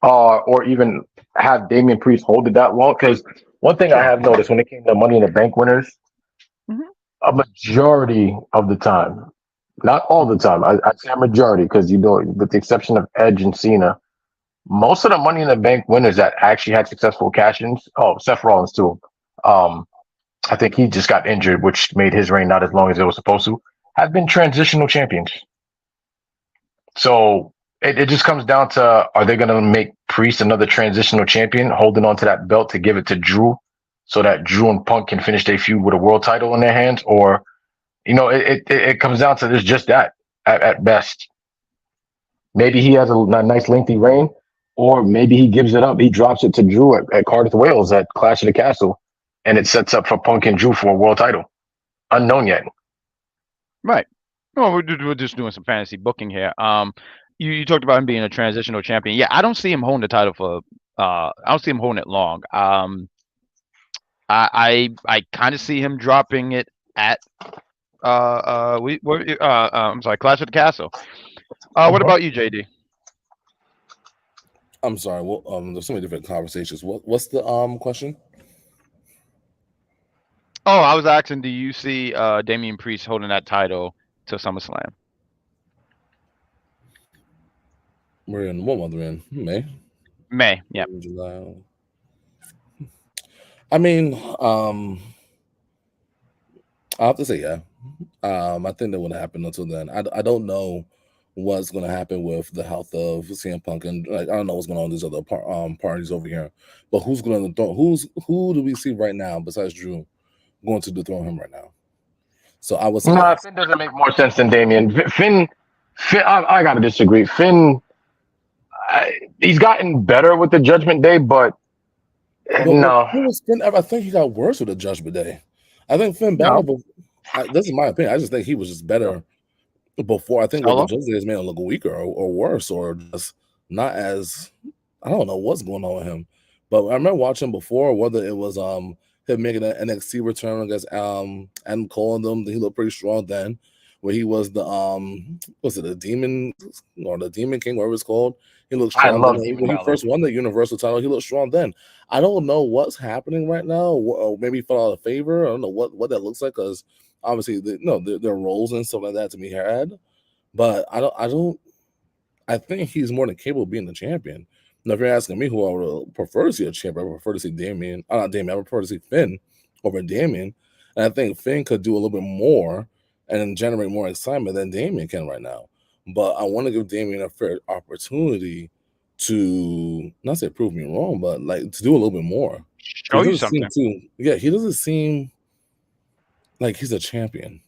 or even have Damian Priest hold it that long. Because one thing I have noticed when it came to Money in the Bank winners, a majority of the time, not all the time, I'd say a majority, because with the exception of Edge and Cena, most of the Money in the Bank winners that actually had successful cash-ins, Seth Rollins too. I think he just got injured, which made his reign not as long as it was supposed to, have been transitional champions. So it just comes down to, are they going to make Priest another transitional champion, holding on to that belt to give it to Drew so that Drew and Punk can finish their feud with a world title in their hands? Or, it comes down to this, just that at best. Maybe he has a nice lengthy reign, or maybe he gives it up. He drops it to Drew at Cardiff, Wales at Clash of the Castle, and it sets up for Punk and Drew for a world title. Unknown yet. Right. Well, we're just doing some fantasy booking here. You talked about him being a transitional champion. Yeah, I don't see him holding the title for. I don't see him holding it long. I kind of see him dropping it at. I'm sorry, Clash of the Castle. What about you, JD? I'm sorry. Well, there's so many different conversations. What's the question? Oh, I was asking, do you see Damian Priest holding that title to SummerSlam? We're in what month? We're in May. May, yeah. July. I mean, I have to say, yeah. I think that wouldn't happen until then. I don't know what's going to happen with the health of CM Punk, and I don't know what's going on with these other parties over here. But who's going to who do we see right now besides Drew going to dethrone him right now? So I would say Finn doesn't make more sense than Damian. Finn, I gotta disagree. Finn, he's gotten better with the Judgment Day, but no. I think he got worse with the Judgment Day. I think Finn Balor. This is my opinion. I just think he was just better before. I think what the Judgment Day has made him look weaker or worse, or just not as. I don't know what's going on with him, but I remember watching before, whether it was him making an NXT return against Adam Cole and them. He looked pretty strong then, where he was the was it the Demon or the Demon King, whatever it's called. He looked strong when he first won the Universal title. He looked strong then. I don't know what's happening right now. Or maybe he fell out of favor. I don't know what that looks like, because obviously there are roles and stuff like that to be had. But I think he's more than capable of being the champion. Now, if you're asking me who I would prefer to see a champion, I would prefer to see Damian. Not Damian. I would prefer to see Finn over Damian. And I think Finn could do a little bit more and generate more excitement than Damian can right now. But I want to give Damian a fair opportunity to not say prove me wrong, but like to do a little bit more. Show you something. He doesn't seem like he's a champion.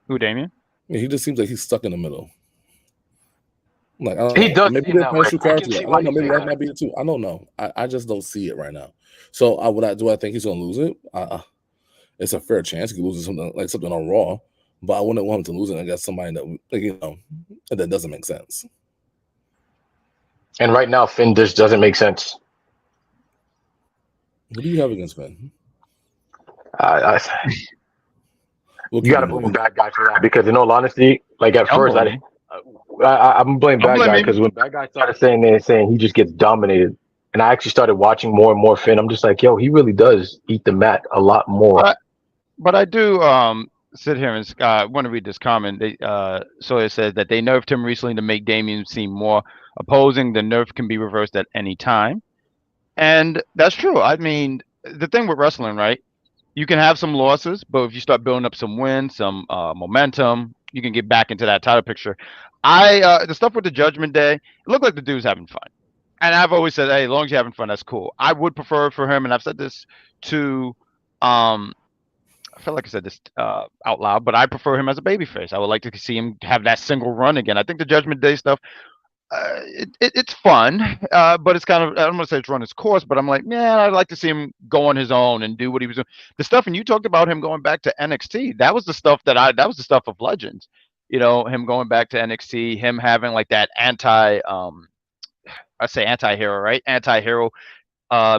Who, Damian? Yeah, he just seems like he's stuck in the middle. Like, I don't he know. does. Maybe they're playing character. I don't know. Maybe that might be it too. I don't know. I just don't see it right now. So do I think he's gonna lose it? It's a fair chance he could lose something on Raw, but I wouldn't want him to lose it against somebody that that doesn't make sense. And right now, Finn just doesn't make sense. What do you have against Finn? You got to blame Bad Guy for that, because in all honesty, like at first, I'm blaming Bad Guy, because when Bad Guy started saying he just gets dominated, and I actually started watching more and more Finn, I'm just like, yo, he really does eat the mat a lot more. But I do sit here and want to read this comment. So it says that they nerfed him recently to make Damian seem more opposing. The nerf can be reversed at any time. And that's true. I mean, the thing with wrestling, right? You can have some losses, but if you start building up some wins, some momentum, you can get back into that title picture. The stuff with the Judgment Day, it looked like the dude's having fun. And I've always said, hey, as long as you're having fun, that's cool. I would prefer for him, and I've said this to I feel like I said this out loud, but I prefer him as a babyface. I would like to see him have that single run again. I think the Judgment Day stuff, it's fun, but it's kind of, I don't want to say it's run its course, but I'm like, man, I'd like to see him go on his own and do what he was doing. The stuff, and you talked about him going back to NXT, that was the stuff that was the stuff of legends. Him going back to NXT, him having like that anti-hero, right? Anti-hero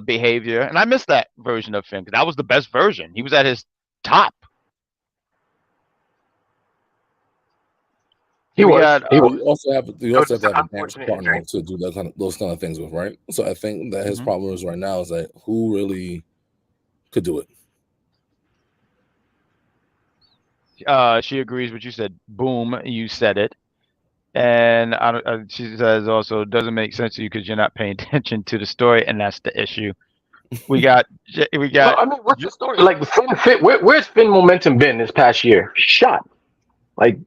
behavior. And I miss that version of him, because that was the best version. He was at his top. He was. You also have to have a dance unfortunate partner injury. to do those kind of things with, right? So I think that his Mhm. problem is right now is that who really could do it. She agrees with you said. Boom, you said it. And she says also, it doesn't make sense to you because you're not paying attention to the story, and that's the issue. We got. Well, I mean, what's the story? Like Finn, where's Finn momentum been this past year? Shot. Like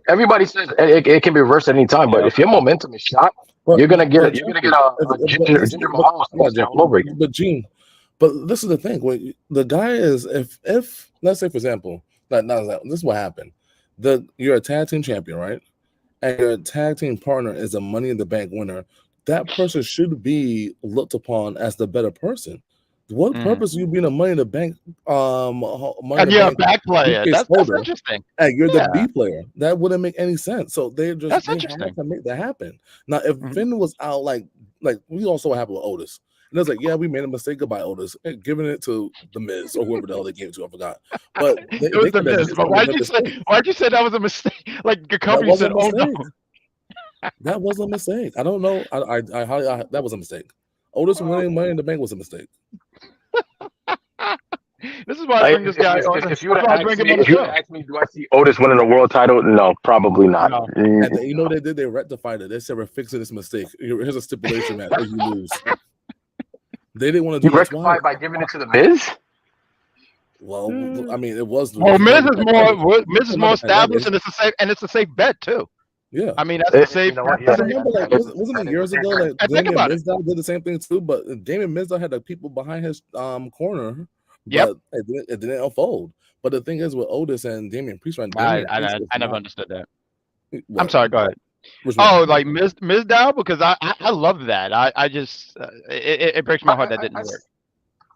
everybody says, it can be reversed at any time. But if your momentum is shot, you're gonna get a Ginger Mahal all over again. But Gene, but this is the thing. When the guy is, if let's say for example, this is what happened. You're a tag team champion, right? And your tag team partner is a Money in the Bank winner. That person should be looked upon as the better person. What purpose you being a Money in the Bank? And you're a back player. That's interesting. And you're the B player. That wouldn't make any sense. So they had to make that happen. Now, if Finn was out, like we also happened with Otis. And it was like, yeah, we made a mistake. Goodbye, Otis. And giving it to the Miz or whoever the hell they gave it to, I forgot. But it was the Miz. But why'd you say that was a mistake? Like the company said, "Oh no." That was a mistake. I don't know. That was a mistake. Otis winning Money in the Bank was a mistake. This is why I bring this guy. If you would have asked me, do I see Otis winning a world title? No, probably not. No. And you know what they did? They rectified it. They said we're fixing this mistake. Here's a stipulation match if you lose. They didn't want to do rectify by giving it to the Miz. Well, I mean, it was. Well, Miz is more established, and it's a safe bet too. Yeah, I mean that's a safe. Remember, wasn't it years ago? Like Damian Mcdough did the same thing too, but Damian Mcdough had the people behind his corner. But it didn't unfold. But the thing is, with Otis and Damian Priest, right? I never understood that. I'm sorry. Go ahead. Like Mcdough, because I love that. I just it breaks my heart that didn't work.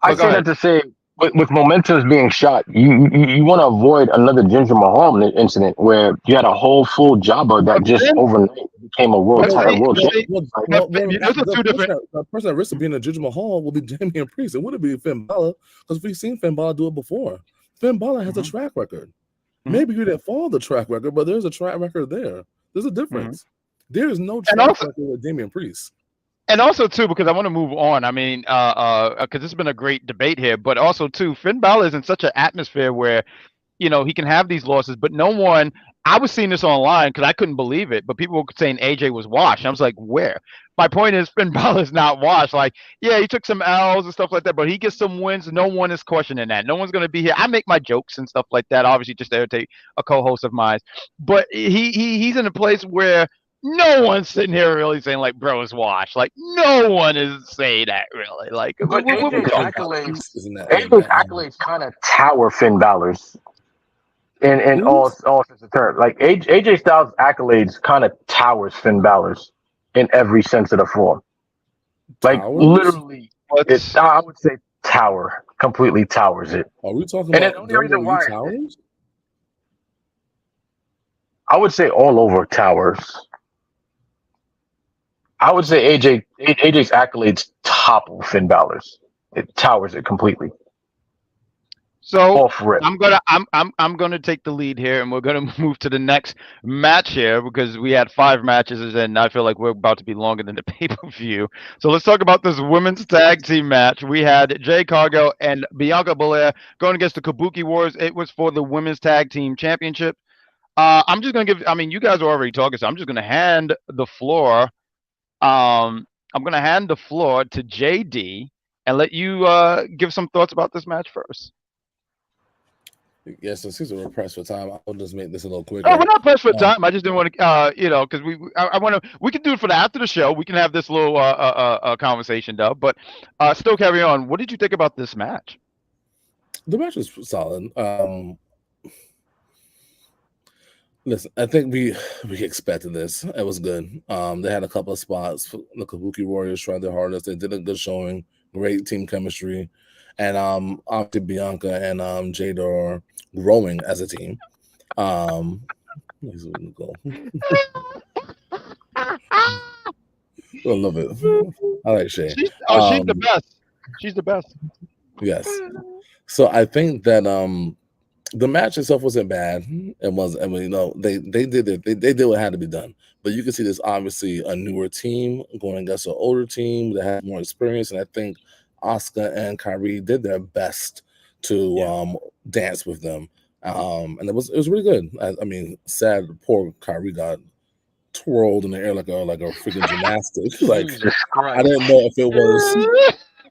I say that to say, with momentums being shot, you want to avoid another Ginger Mahal incident where you had a whole full jobber that just overnight became a world title champion. The person at risk of being a Ginger Mahal will be Damian Priest. It wouldn't be Finn Balor, because we've seen Finn Balor do it before. Finn Balor has a track record. Maybe you didn't follow the track record, but there's a track record there. There's a difference. There is no track record with Damian Priest. And also too, because I want to move on. I mean, because this has been a great debate here, but also too, Finn Balor is in such an atmosphere where, he can have these losses, but no one. I was seeing this online because I couldn't believe it, but people were saying AJ was washed. And I was like, where? My point is, Finn Balor's not washed. Like, yeah, he took some L's and stuff like that, but he gets some wins. No one is questioning that. No one's going to be here. I make my jokes and stuff like that, obviously, just to irritate a co-host of mine. But he's in a place where no one's sitting here really saying like, bro is washed. Like, no one is saying that really. Like, but AJ's accolades kind of tower Finn Balor's. In all sense of terms, like AJ Styles' accolades kind of towers Finn Balor's in every sense of the form. Like literally, I would say completely towers it. Are we talking about the only reason why towers? I would say all over towers. I would say AJ's accolades topple Finn Balor's. It towers it completely. So I'm gonna take the lead here, and we're gonna move to the next match here because we had 5 matches, and I feel like we're about to be longer than the pay-per-view. So let's talk about this women's tag team match. We had Jade Cargill and Bianca Belair going against the Kabuki Warriors. It was for the women's tag team championship. I'm just gonna you guys are already talking, so I'm just gonna hand the floor. I'm gonna hand the floor to JD and let you give some thoughts about this match first. Yes, since we're pressed for time, I'll just make this a little quicker. Oh, we're not pressed for time. I just didn't want to, because I want to. We can do it for after the show. We can have this little conversation, though. But still, carry on. What did you think about this match? The match was solid. Listen, I think we expected this. It was good. They had a couple of spots. The Kabuki Warriors tried their hardest. They did a good showing. Great team chemistry. And obviously Bianca and Jade are growing as a team. I love it. I like Shay. She's the best. She's the best. Yes. So I think that The match itself wasn't bad. It was, I mean, you know, they did what had to be done. But you can see there's obviously a newer team going against an older team that has more experience, and I think Asuka and Kyrie did their best to dance with them, and it was really good. I mean, sad poor Kyrie got twirled in the air like a freaking gymnastic. Like I didn't know if it was.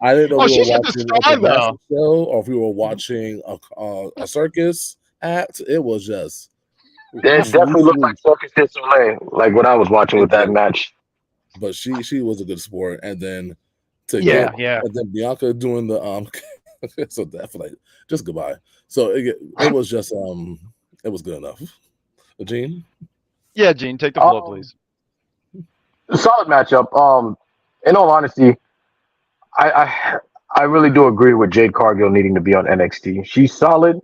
I didn't know we were watching like a magic show or if we were watching a circus act. It was just. It definitely looked like Circus du Soleil, like what I was watching with that match. But she was a good sport, and then and then Bianca doing the so definitely just goodbye. So it was just it was good enough. Gene? Yeah, Gene, take the floor, please. Solid matchup. In all honesty, I really do agree with Jade Cargill needing to be on NXT. She's solid.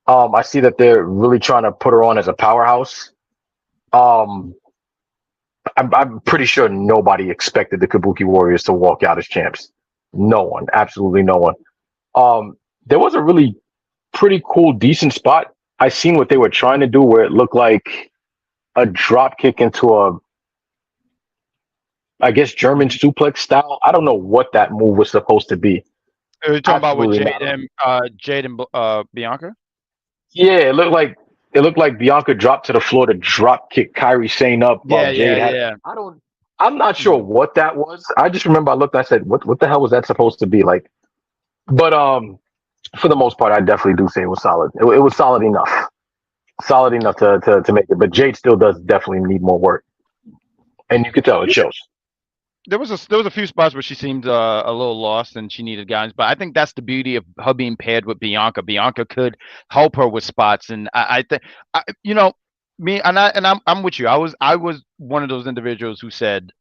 I see that they're really trying to put her on as a powerhouse. I'm pretty sure nobody expected the Kabuki Warriors to walk out as champs. No one, absolutely no one. There was a really pretty cool, decent spot. I seen what they were trying to do where it looked like a drop kick into a, I guess, German suplex style. I don't know what that move was supposed to be. Are you talking about with Jade and Bianca? Yeah, it looked like Bianca dropped to the floor to drop kick Kairi Sane up. Yeah. I'm not sure what that was. I just remember I said, what the hell was that supposed to be like? But for the most part, I definitely do say it was solid. It was solid enough to make it. But Jade still does definitely need more work, and you can tell it shows. There was a few spots where she seemed a little lost and she needed guidance, but I think that's the beauty of her being paired with Bianca. Bianca could help her with spots, and I think me and I'm with you. I was one of those individuals who said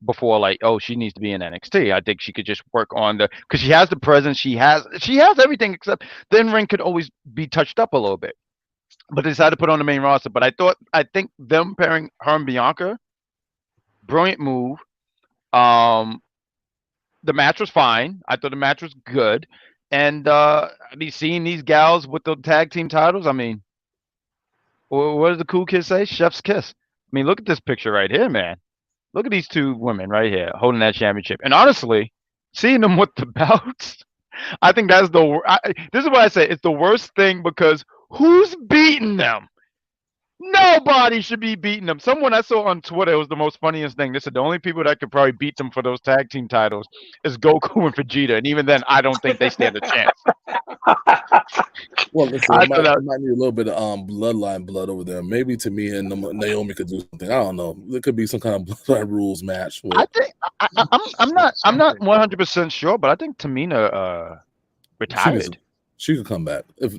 before, like, oh, she needs to be in NXT. I think she could just work on because she has the presence, she has everything except the in-ring could always be touched up a little bit. But they decided to put on the main roster. But I think them pairing her and Bianca, brilliant move. The match was fine. I thought the match was good. And I mean, seeing these gals with the tag team titles, I mean, what does the cool kid say? Chef's kiss. I mean, look at this picture right here, man. Look at these two women right here holding that championship. And honestly, seeing them with the belts, I think that's this is what I say. It's the worst thing because who's beating them? Nobody should be beating them. Someone I saw on Twitter, it was the most funniest thing. They said the only people that could probably beat them for those tag team titles is Goku and Vegeta. And even then, I don't think they stand a chance. Well, listen, I might need a little bit of bloodline blood over there. Maybe Tamina and Naomi could do something. I don't know. There could be some kind of bloodline rules match. I think I'm not 100% sure, but I think Tamina retired. She could come back if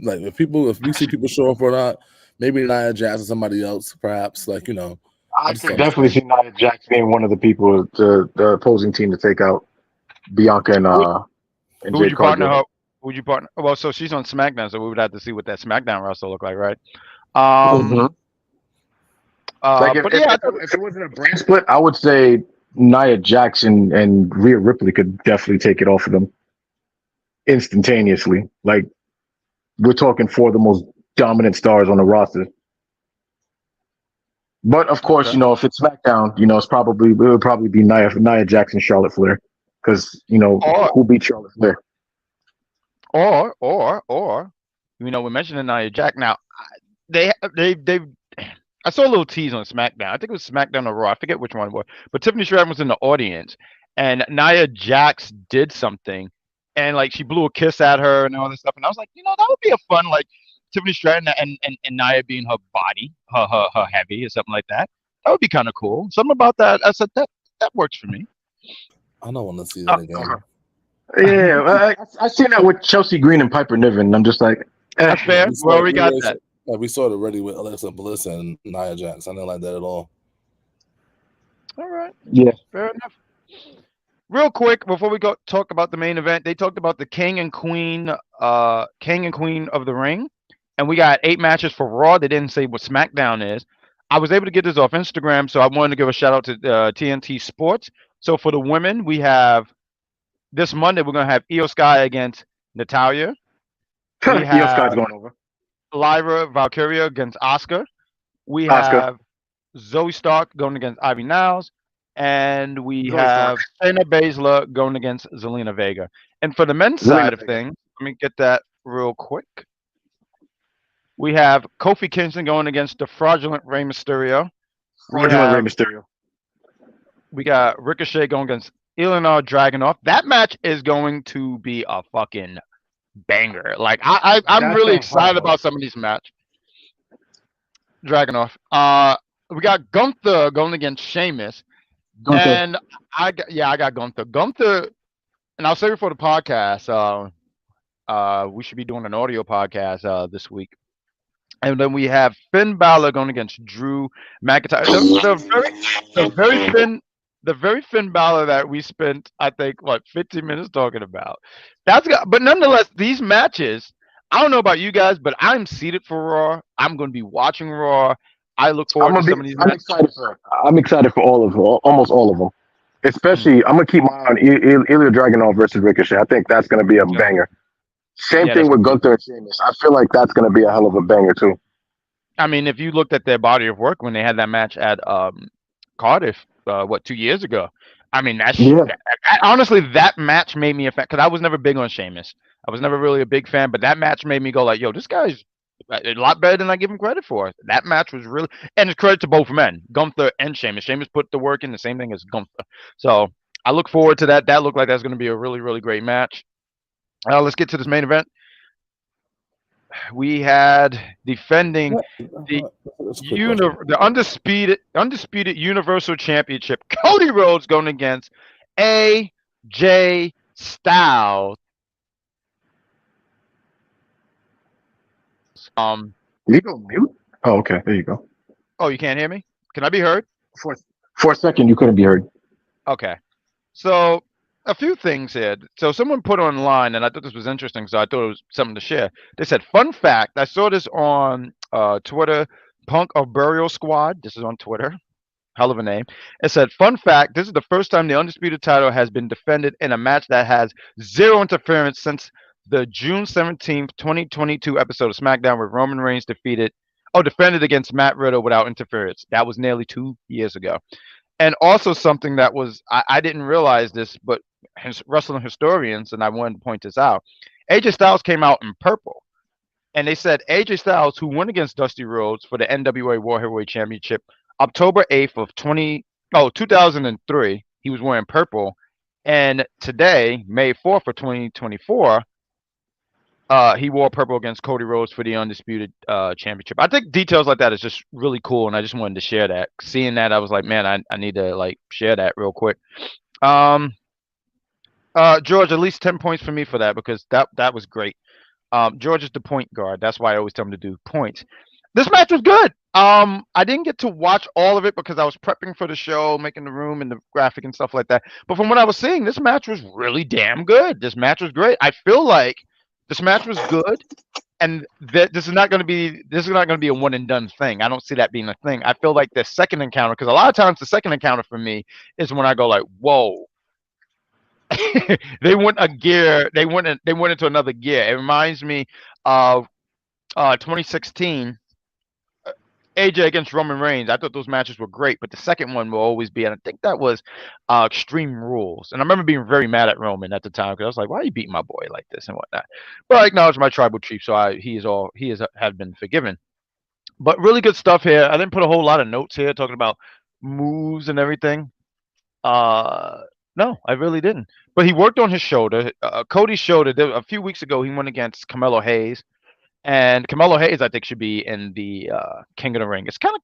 we see people show up or not. Maybe Nia Jax or somebody else, perhaps. Like, you know, I could definitely see Nia Jax being one of the people, the opposing team, to take out Bianca and who would you partner her? Would you partner? Well, so she's on SmackDown, so we would have to see what that SmackDown roster look like, right? If it wasn't a brand split, I would say Nia Jax and Rhea Ripley could definitely take it off of them instantaneously. Like, we're talking four of the most dominant stars on the roster. But of course, if it's SmackDown, it would probably be Nia Jax and Charlotte Flair, because who beat Charlotte Flair? Or we're mentioning Nia Jax now. I saw a little tease on SmackDown. I think it was SmackDown or Raw. I forget which one it was. But Tiffany Stratton was in the audience, and Nia Jax did something, and like she blew a kiss at her and all this stuff. And I was like, that would be a fun Tiffany Stratton and Nia being her body, her heavy or something like that. That would be kind of cool. Something about that. I said that works for me. I don't want to see that again. Yeah, I seen that with Chelsea Green and Piper Niven. I'm just like, that's fair. We got that. We saw it already with Alexa Bliss and Nia Jax. I didn't like that at all. All right. Yeah. Fair enough. Real quick, before we go talk about the main event, they talked about the King and Queen of the Ring. And we got 8 matches for Raw. They didn't say what SmackDown is. I was able to get this off Instagram, so I wanted to give a shout out to TNT Sports. So for the women, we have this Monday, we're going to have Io Sky against Natalya. Io Sky's going over. Lyra Valkyria against Asuka. We Oscar. have Zoe Stark going against Ivy Niles, and we Zoe Stark. have Shayna Baszler going against Zelina Vega. And for the men's Zelina side of Vega. things, let me get that real quick. We have Kofi Kingston going against the fraudulent Rey Mysterio. Fraudulent Rey Mysterio. We got Ricochet going against Ilya Dragunov. That match is going to be a fucking banger. Like I'm That's really a excited hard about some of these matches. Dragunov. We got Gunther going against Sheamus. Gunther. And I got Gunther. Gunther, and I'll save it for the podcast. We should be doing an audio podcast this week. And then we have Finn Balor going against Drew McIntyre. The very Finn Balor that we spent, I think, 15 minutes talking about. But nonetheless, these matches, I don't know about you guys, but I'm seated for Raw. I'm going to be watching Raw. I look forward to some of these matches. I'm excited for almost all of them. Especially, I'm gonna keep my eye on Ilya Dragunov versus Ricochet. I think that's gonna be a banger. Same thing with Gunther and Sheamus. I feel like that's gonna be a hell of a banger too. I mean, if you looked at their body of work when they had that match at Cardiff, 2 years ago. I mean, honestly, that match made me a fan because I was never big on Sheamus. I was never really a big fan, but that match made me go like, "Yo, this guy's a lot better than I give him credit for." That match was really, and it's credit to both men, Gunther and Sheamus. Sheamus put the work in, the same thing as Gunther. So I look forward to that. That looked like that's going to be a really, really great match. Let's get to this main event. We had defending the undisputed Universal Championship, Cody Rhodes going against AJ Styles. You go mute? Oh, okay. There you go. Oh, you can't hear me? Can I be heard? For a second, you couldn't be heard. Okay. So a few things here. So someone put online, and I thought this was interesting, so I thought it was something to share. They said, fun fact, I saw this on Twitter, Punk of Burial Squad. This is on Twitter. Hell of a name. It said, fun fact, this is the first time the Undisputed title has been defended in a match that has zero interference since the June 17th, 2022 episode of SmackDown where Roman Reigns defended against Matt Riddle without interference. That was nearly 2 years ago. And also something that was, I didn't realize this, but wrestling historians, and I wanted to point this out, AJ Styles came out in purple. And they said AJ Styles, who won against Dusty Rhodes for the NWA World Heavyweight Championship October 8th of 2003, he was wearing purple. And today, May 4th of 2024, he wore purple against Cody Rhodes for the Undisputed Championship. I think details like that is just really cool, and I just wanted to share that. Seeing that, I was like, man, I need to share that real quick. George, at least 10 points for me for that because that was great. George is the point guard. That's why I always tell him to do points. This match was good. I didn't get to watch all of it because I was prepping for the show, making the room and the graphic and stuff like that. But from what I was seeing, this match was really damn good. This match was great. I feel like this match was good, and this is not going to be a one and done thing. I don't see that being a thing. I feel like the second encounter, because a lot of times the second encounter for me is when I go like, whoa. They went a gear. They went into another gear. It reminds me of 2016 AJ against Roman Reigns. I thought those matches were great, but the second one will always be, and I think that was Extreme Rules. And I remember being very mad at Roman at the time because I was like, "Why are you beating my boy like this and whatnot?" But I acknowledge my tribal chief, so he has been forgiven. But really good stuff here. I didn't put a whole lot of notes here talking about moves and everything. No, I really didn't. But he worked on his shoulder. Cody's shoulder. A few weeks ago, he went against Carmelo Hayes. And Carmelo Hayes, I think, should be in the King of the Ring. It's kind of,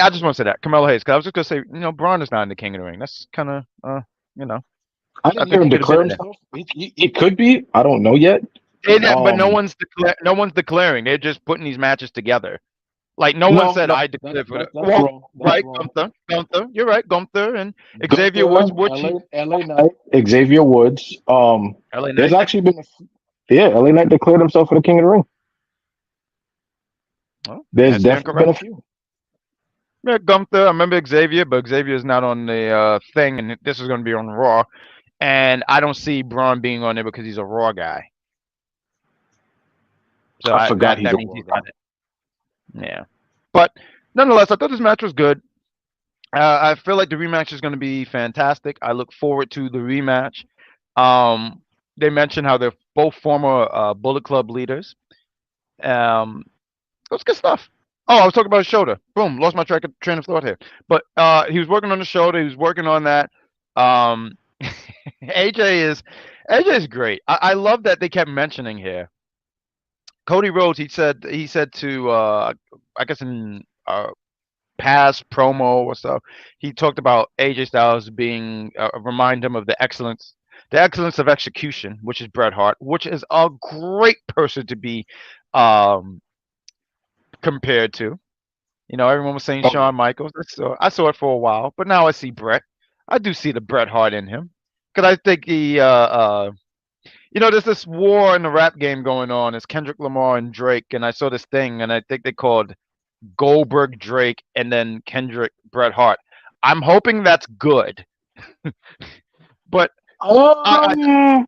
I just want to say that. Carmelo Hayes, because I was just going to say, Braun is not in the King of the Ring. That's kind of, I didn't hear him declare himself. He could be. I don't know yet. But no one's declaring. They're just putting these matches together. Like, no one said, I declare for it. Right, Gunther. You're right, Gunther and Xavier Woods. LA Knight, Xavier Woods. There's actually been LA Knight declared himself for the King of the Ring. Well, there's definitely been a few. Yeah, Gunther. I remember Xavier, but Xavier is not on the thing, and this is going to be on Raw. And I don't see Braun being on there because he's a Raw guy. So I forgot that he's a means he's worker. on it. Yeah, but nonetheless, I thought this match was good. I feel like the rematch is going to be fantastic. I look forward to the rematch. They mentioned how they're both former Bullet Club leaders. It was good stuff. Oh, I was talking about his shoulder. Boom, lost my train of thought here. But he was working on the shoulder. He was working on that. AJ is great. I love that they kept mentioning here. Cody Rhodes, he said to I guess in past promo or stuff, he talked about AJ Styles being remind him of the excellence of execution, which is Bret Hart, which is a great person to be compared to. You know, everyone was saying Shawn Michaels. I saw it for a while, but now I see Bret. I do see the Bret Hart in him because I think he you know, there's this war in the rap game going on. It's Kendrick Lamar and Drake, and I saw this thing, and I think they called Goldberg Drake and then Kendrick Bret Hart. I'm hoping that's good, but I'm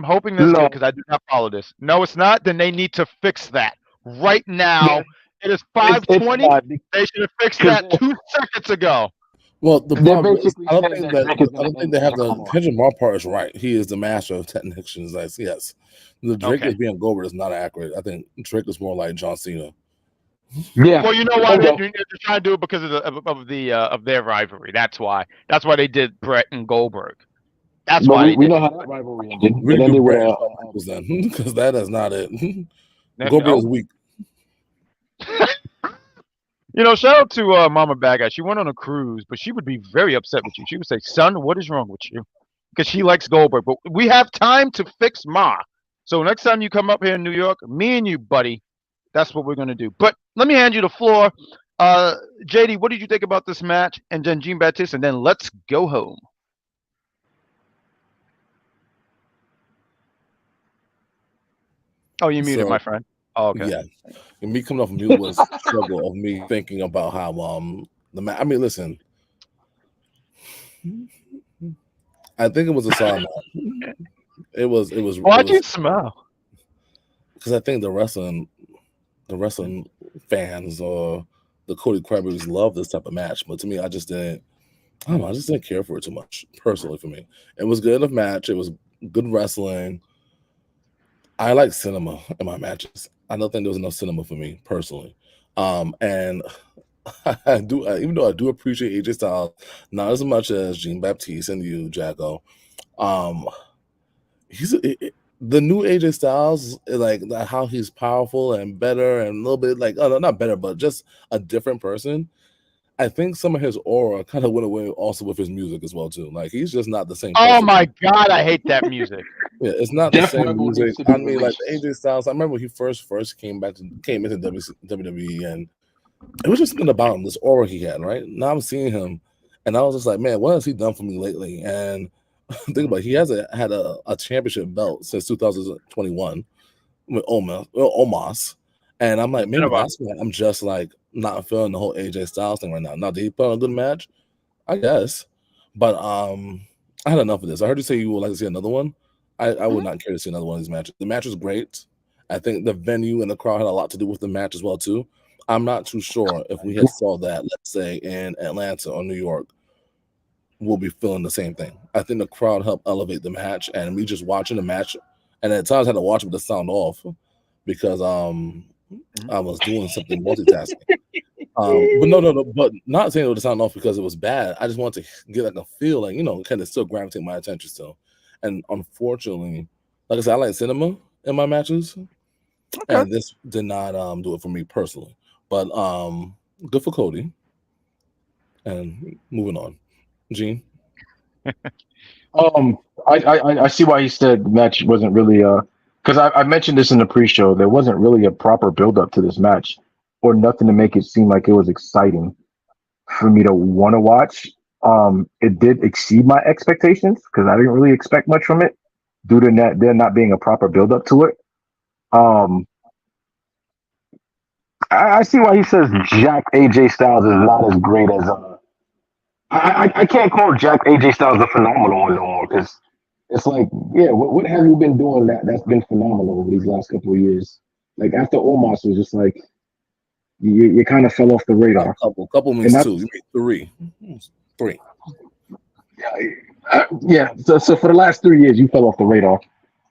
hoping that's good because I do not follow this. No, it's not. Then they need to fix that right now. It is 5:20. They should have fixed that 2 seconds ago. Well, the problem is, I don't think they have the Kendrick Lamar part is right. He is the master of technicians. Like, yes, the Drake is being Goldberg is not accurate. I think Drake is more like John Cena. Yeah. Well, you know why they're trying to do it because of their rivalry. That's why. That's why they did Bret and Goldberg. That's why we know how that rivalry ended. We ended with because that is not it. Goldberg is weak. You know, shout out to Mama Baga. She went on a cruise, but she would be very upset with you. She would say, "Son, what is wrong with you?" Because she likes Goldberg. But we have time to fix Ma. So next time you come up here in New York, me and you, buddy, that's what we're gonna do. But let me hand you the floor. JD, what did you think about this match? And then Jean Baptiste, and then let's go home. Oh, you muted, my friend. Oh, okay. Yeah. And me coming off of mute was a struggle of me thinking about how the match. I mean, listen, I think it was a solid match. It was. Why'd you smile? Because I think the wrestling fans or the Cody Cranberries love this type of match, but to me, I just didn't care for it too much personally. For me, it was good enough match. It was good wrestling. I like cinema in my matches. I don't think there was enough cinema for me personally. And I do, even though I do appreciate AJ Styles, not as much as Jean Baptiste and you, Jacko. The new AJ Styles, like how he's powerful and better and a little bit like, not better, but just a different person. I think some of his aura kind of went away also with his music as well too. Like he's just not the same person. Oh my God, I hate that music. Yeah, it's not the same music. I mean, like AJ Styles. I remember when he first came into WWE, and it was just something about him, this aura he had. Right now, I'm seeing him, and I was just like, man, what has he done for me lately? And think about it, he had a championship belt since 2021 with Omos, and I'm like, maybe that's why I'm just like not feeling the whole AJ Styles thing right now. Now, did he put on a good match? I guess, but I had enough of this. I heard you say you would like to see another one. I would not care to see another one of these matches. The match was great. I think the venue and the crowd had a lot to do with the match as well too. I'm not too sure if we had saw that, let's say in Atlanta or New York, we'll be feeling the same thing. I think the crowd helped elevate the match, and me just watching the match, and at times I had to watch with the sound off because I was doing something multitasking. But no, but not saying it would sound off because it was bad. I just wanted to get like a feel, like, kind of still gravitate my attention still. And unfortunately, like I said, I like cinema in my matches, and this did not do it for me personally. But good for Cody. And moving on, Gene. I see why he said the match wasn't really because I mentioned this in the pre-show. There wasn't really a proper build-up to this match, or nothing to make it seem like it was exciting for me to want to watch. It did exceed my expectations because I didn't really expect much from it due to there not being a proper build-up to it. I see why he says Jack AJ Styles is not as great as I can't call Jack AJ Styles a phenomenal one no more because it's like, yeah, what have you been doing that's been phenomenal over these last couple of years? Like after Omos was just like you kind of fell off the radar. Couple means two. You mean three. Yeah. So for the last 3 years, you fell off the radar,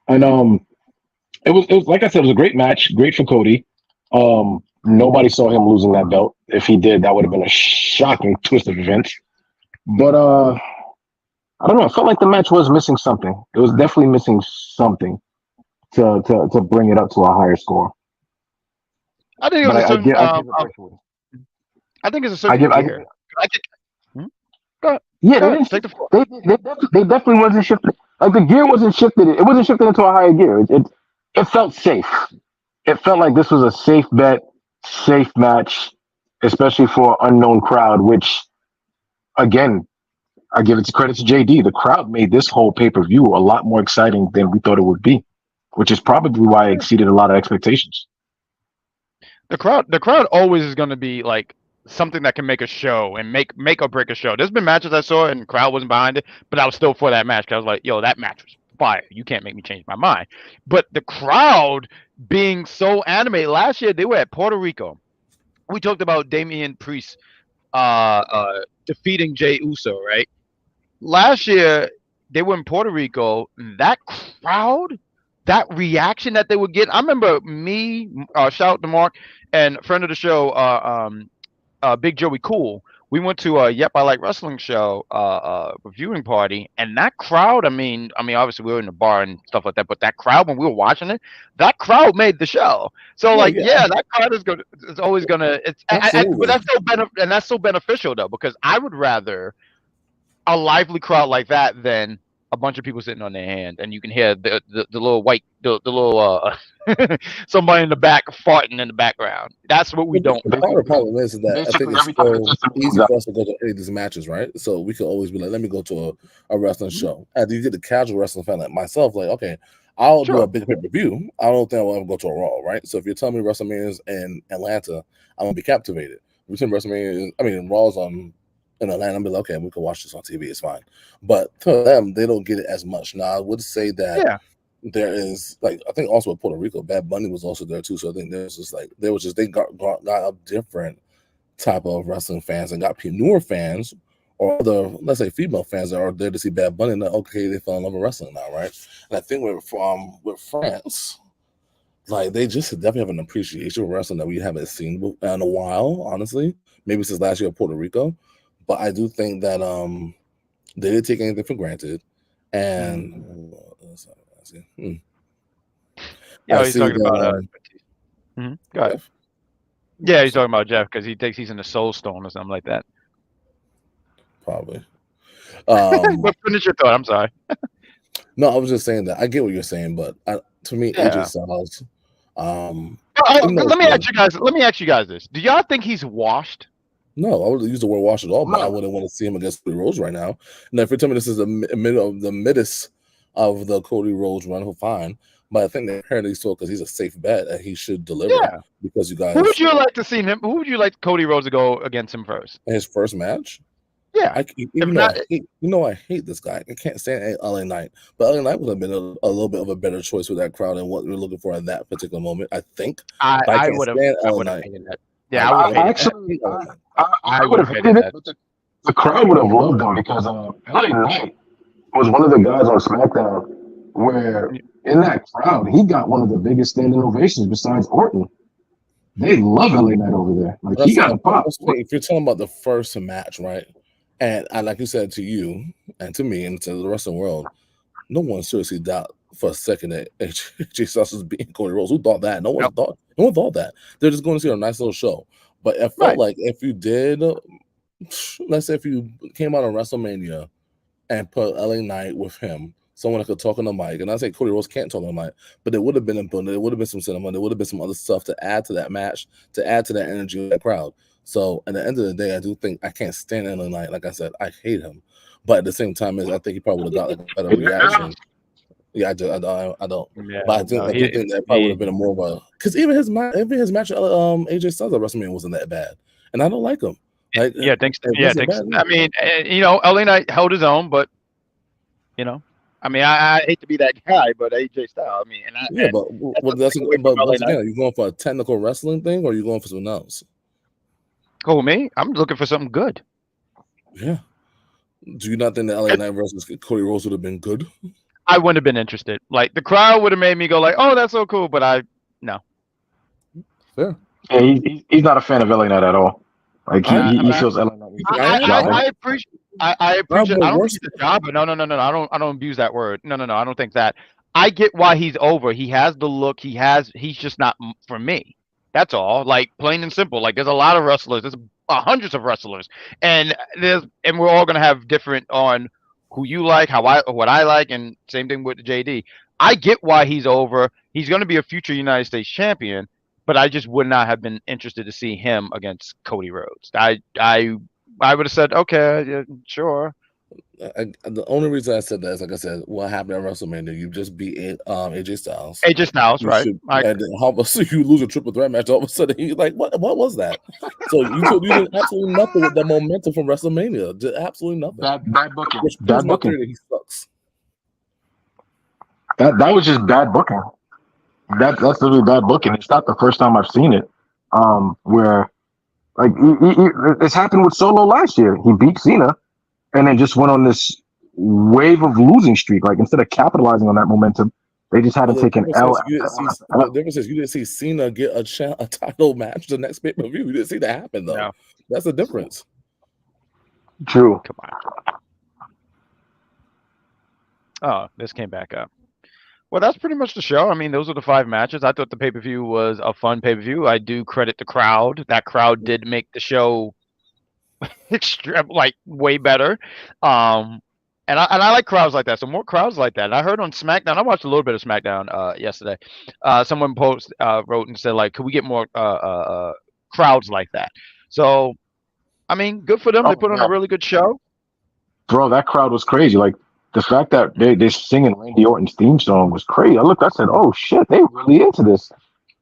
and it was like I said, it was a great match, great for Cody. Nobody saw him losing that belt. If he did, that would have been a shocking twist of events. But I don't know. I felt like the match was missing something. It was definitely missing something to bring it up to a higher score. I think it was a certain. I think it's a certain gear. Go ahead. Yeah, take the floor. They definitely wasn't shifted. Like the gear wasn't shifted. It wasn't shifted into a higher gear. It felt safe. It felt like this was a safe bet, safe match, especially for an unknown crowd. Which, again, I give it to credit to JD. The crowd made this whole pay-per-view a lot more exciting than we thought it would be, which is probably why it exceeded a lot of expectations. The crowd always is going to be like something that can make a show and make or break a show. There's been matches I saw and the crowd wasn't behind it, but I was still for that match. I was like, yo, that match was fire. You can't make me change my mind. But the crowd being so animated, last year they were at Puerto Rico. We talked about Damian Priest defeating Jey Uso, right? Last year they were in Puerto Rico. That crowd, that reaction that they would get. I remember me, shout out to Mark and a friend of the show, Big Joey Cool. We went to a Yep I Like Wrestling show reviewing party, and that crowd. I mean, obviously we were in the bar and stuff like that, but that crowd when we were watching it, that crowd made the show. So that crowd is always gonna. But that's so beneficial though, because I would rather a lively crowd like that than a bunch of people sitting on their hand, and you can hear the little somebody in the back farting in the background. That's what we don't. The problem is that I think it's so easy for us to go to any of these matches, right? So we can always be like, let me go to a wrestling show. And you get the casual wrestling fan like myself, like, okay, I'll do a big pay-per-view. I don't think I'll ever go to a Raw, right? So if you're telling me WrestleMania is in Atlanta, I'm gonna be captivated. If you're telling WrestleMania, Raw's on in Atlanta, I'm be like, okay, we can watch this on TV, it's fine. But to them, they don't get it as much. Now I would say that there is, like, I think also with Puerto Rico, Bad Bunny was also there too. So I think there's just like they got a different type of wrestling fans and got newer fans or other, let's say, female fans that are there to see Bad Bunny. And okay, they fell in love with wrestling now, right? And I think with France, like they just definitely have an appreciation for wrestling that we haven't seen in a while, honestly. Maybe since last year at Puerto Rico. But I do think that they didn't take anything for granted. And yeah, he's talking about go ahead. Yeah, he's talking about Jeff because he thinks he's in the Soul Stone or something like that. Probably. But finish your thought. I'm sorry. No, I was just saying that I get what you're saying, but to me, AJ Styles. Let me ask you guys this: do y'all think he's washed? No, I wouldn't use the word wash at all, but I wouldn't want to see him against Cody Rhodes right now. Now, if you're telling me this is the midst of the Cody Rhodes run, fine. But I think that apparently so because he's a safe bet and he should deliver. Yeah. Because you guys. Who would you like to see him? Who would you like Cody Rhodes to go against him first? His first match? Yeah. I hate this guy. I can't stand LA Knight. But LA Knight would have been a little bit of a better choice with that crowd and what we're looking for at that particular moment, I think. I would have hated that. Yeah, I would have hated it. But the crowd would have loved him because LA Knight was one of the guys on SmackDown where in that crowd he got one of the biggest standing ovations besides Orton. They love LA Knight over there. Like he got a pop. If you're talking about the first match, right? And like you said to you and to me and to the rest of the world, no one seriously doubt for a second that AJ Styles was beating Cody Rhodes. Who thought that? No one thought that. They're just going to see a nice little show. But it felt like if you did, let's say if you came out on WrestleMania and put LA Knight with him, someone that could talk on the mic, and I say Cody Rhodes can't talk on the mic, but there would have been there would have been some cinema, there would have been some other stuff to add to that match, to add to that energy of that crowd. So at the end of the day, I do think I can't stand LA Knight. Like I said, I hate him. But at the same time, I think he probably would have got a better reaction. Yeah, I don't. Yeah, but I do think that probably would have been more of a because even his match AJ Styles at WrestleMania wasn't that bad, and I don't like him. Like, thanks. I mean, LA Knight held his own, but I mean, I hate to be that guy, but AJ Styles. I mean, Yeah, but that's away from once LA again, Knight. are you going for a technical wrestling thing or are you going for something else? Who, me? I'm looking for something good. Yeah. Do you not think the LA Knight versus Cody Rhodes would have been good? I wouldn't have been interested. Like the crowd would have made me go like, "Oh, that's so cool," but no. Fair. Yeah, he's not a fan of LA Knight at all. Like he feels LA Knight is a jobber. I appreciate. I appreciate. but I don't worse- think he's a jobber. No. I don't abuse that word. No. I don't think that. I get why he's over. He has the look. He's just not for me. That's all. Like plain and simple. Like there's a lot of wrestlers. There's hundreds of wrestlers, and we're all gonna have different on who you like, what I like, and same thing with JD. I get why he's over. He's gonna be a future United States champion, but I just would not have been interested to see him against Cody Rhodes. I would have said, okay, yeah, sure. The only reason I said that is, like I said, what happened at WrestleMania? You just beat AJ Styles. AJ Styles, right? And then how so you lose a triple threat match? All of a sudden, you're like, what was that? So you did absolutely nothing with that momentum from WrestleMania. Did absolutely nothing. Bad booking. Bad booking. He sucks. That was just bad booking. That's literally bad booking. It's not the first time I've seen it. Where like it's happened with Solo last year. He beat Cena, and then just went on this wave of losing streak. Like instead of capitalizing on that momentum, they just had to take an L. The difference is you didn't see Cena get a title match the next pay per view. You didn't see that happen though. No. That's the difference. True. Come on. Oh, this came back up. Well, that's pretty much the show. I mean, those are the 5 matches. I thought the pay-per-view was a fun pay-per-view. I do credit the crowd. That crowd did make the show like way better. And I like crowds like that. So more crowds like that. And I heard on SmackDown, I watched a little bit of SmackDown yesterday. Someone wrote and said like, could we get more crowds like that? So, I mean, good for them. They put on a really good show. Bro, that crowd was crazy. Like the fact that they're singing Randy Orton's theme song was crazy. I said, oh shit, they really into this.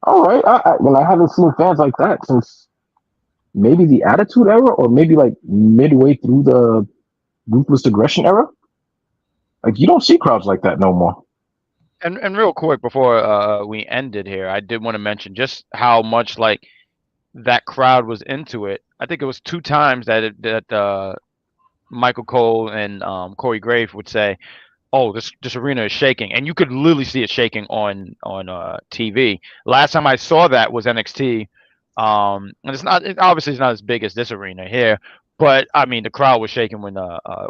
All right. I haven't seen fans like that since maybe the Attitude Era or maybe like midway through the Ruthless Aggression era. Like you don't see crowds like that no more. And real quick before we ended here, I did want to mention just how much like that crowd was into it. I think it was 2 times that Michael Cole and Corey Graves would say, "Oh, this arena is shaking," and you could literally see it shaking on TV. Last time I saw that was NXT, and obviously it's not as big as this arena here, but I mean the crowd was shaking when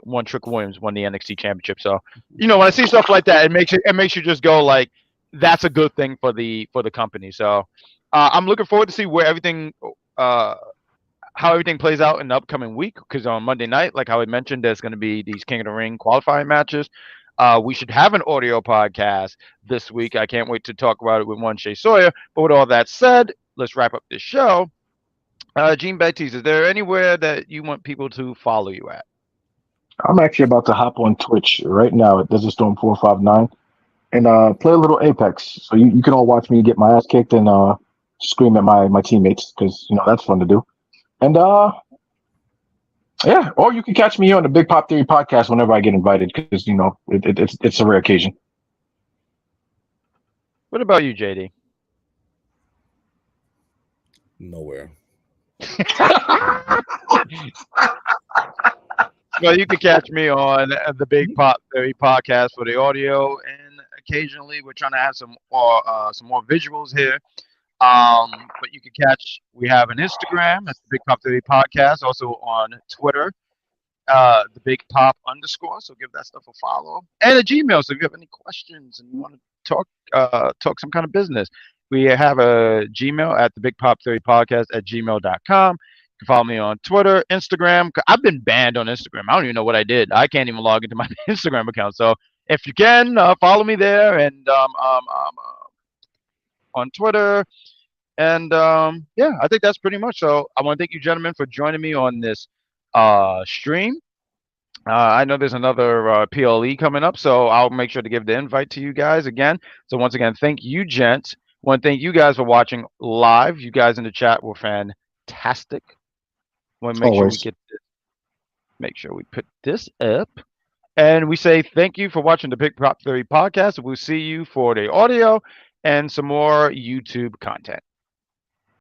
One Trick Williams won the NXT championship. So when I see stuff like that, it makes you just go like, that's a good thing for the company. So I'm looking forward to see where everything. How everything plays out in the upcoming week, because on Monday night, like how I mentioned, there's going to be these King of the Ring qualifying matches. We should have an audio podcast this week. I can't wait to talk about it with one ShaySawyer. But with all that said, let's wrap up this show. Gene Baptiste, is there anywhere that you want people to follow you at? I'm actually about to hop on Twitch right now at Desert Storm 459 and play a little Apex. So you can all watch me get my ass kicked and scream at my teammates, because that's fun to do. And yeah, or you can catch me here on the Big Pop Theory podcast whenever I get invited, because it's a rare occasion. What about you, JD? Nowhere. Well, you can catch me on the Big Pop Theory podcast for the audio, and occasionally we're trying to have some more visuals here. But you can we have an Instagram, that's the Big Pop Theory podcast, also on Twitter, the Big Pop _ so give that stuff a follow, and a Gmail, so if you have any questions and you want to talk some kind of business, we have a Gmail at the Big Pop Theory podcast at gmail.com. You can follow me on Twitter, Instagram. I've been banned on Instagram. I don't even know what I did. I can't even log into my Instagram account. So if you can, follow me there, and on Twitter. And yeah, I think that's pretty much. So I want to thank you, gentlemen, for joining me on this stream. I know there's another PLE coming up, so I'll make sure to give the invite to you guys again. So once again, thank you, gents. I want to thank you guys for watching live. You guys in the chat were fantastic. I want to make sure we get this, make sure we put this up. And we say thank you for watching the Big Prop Theory podcast. We'll see you for the audio and some more YouTube content.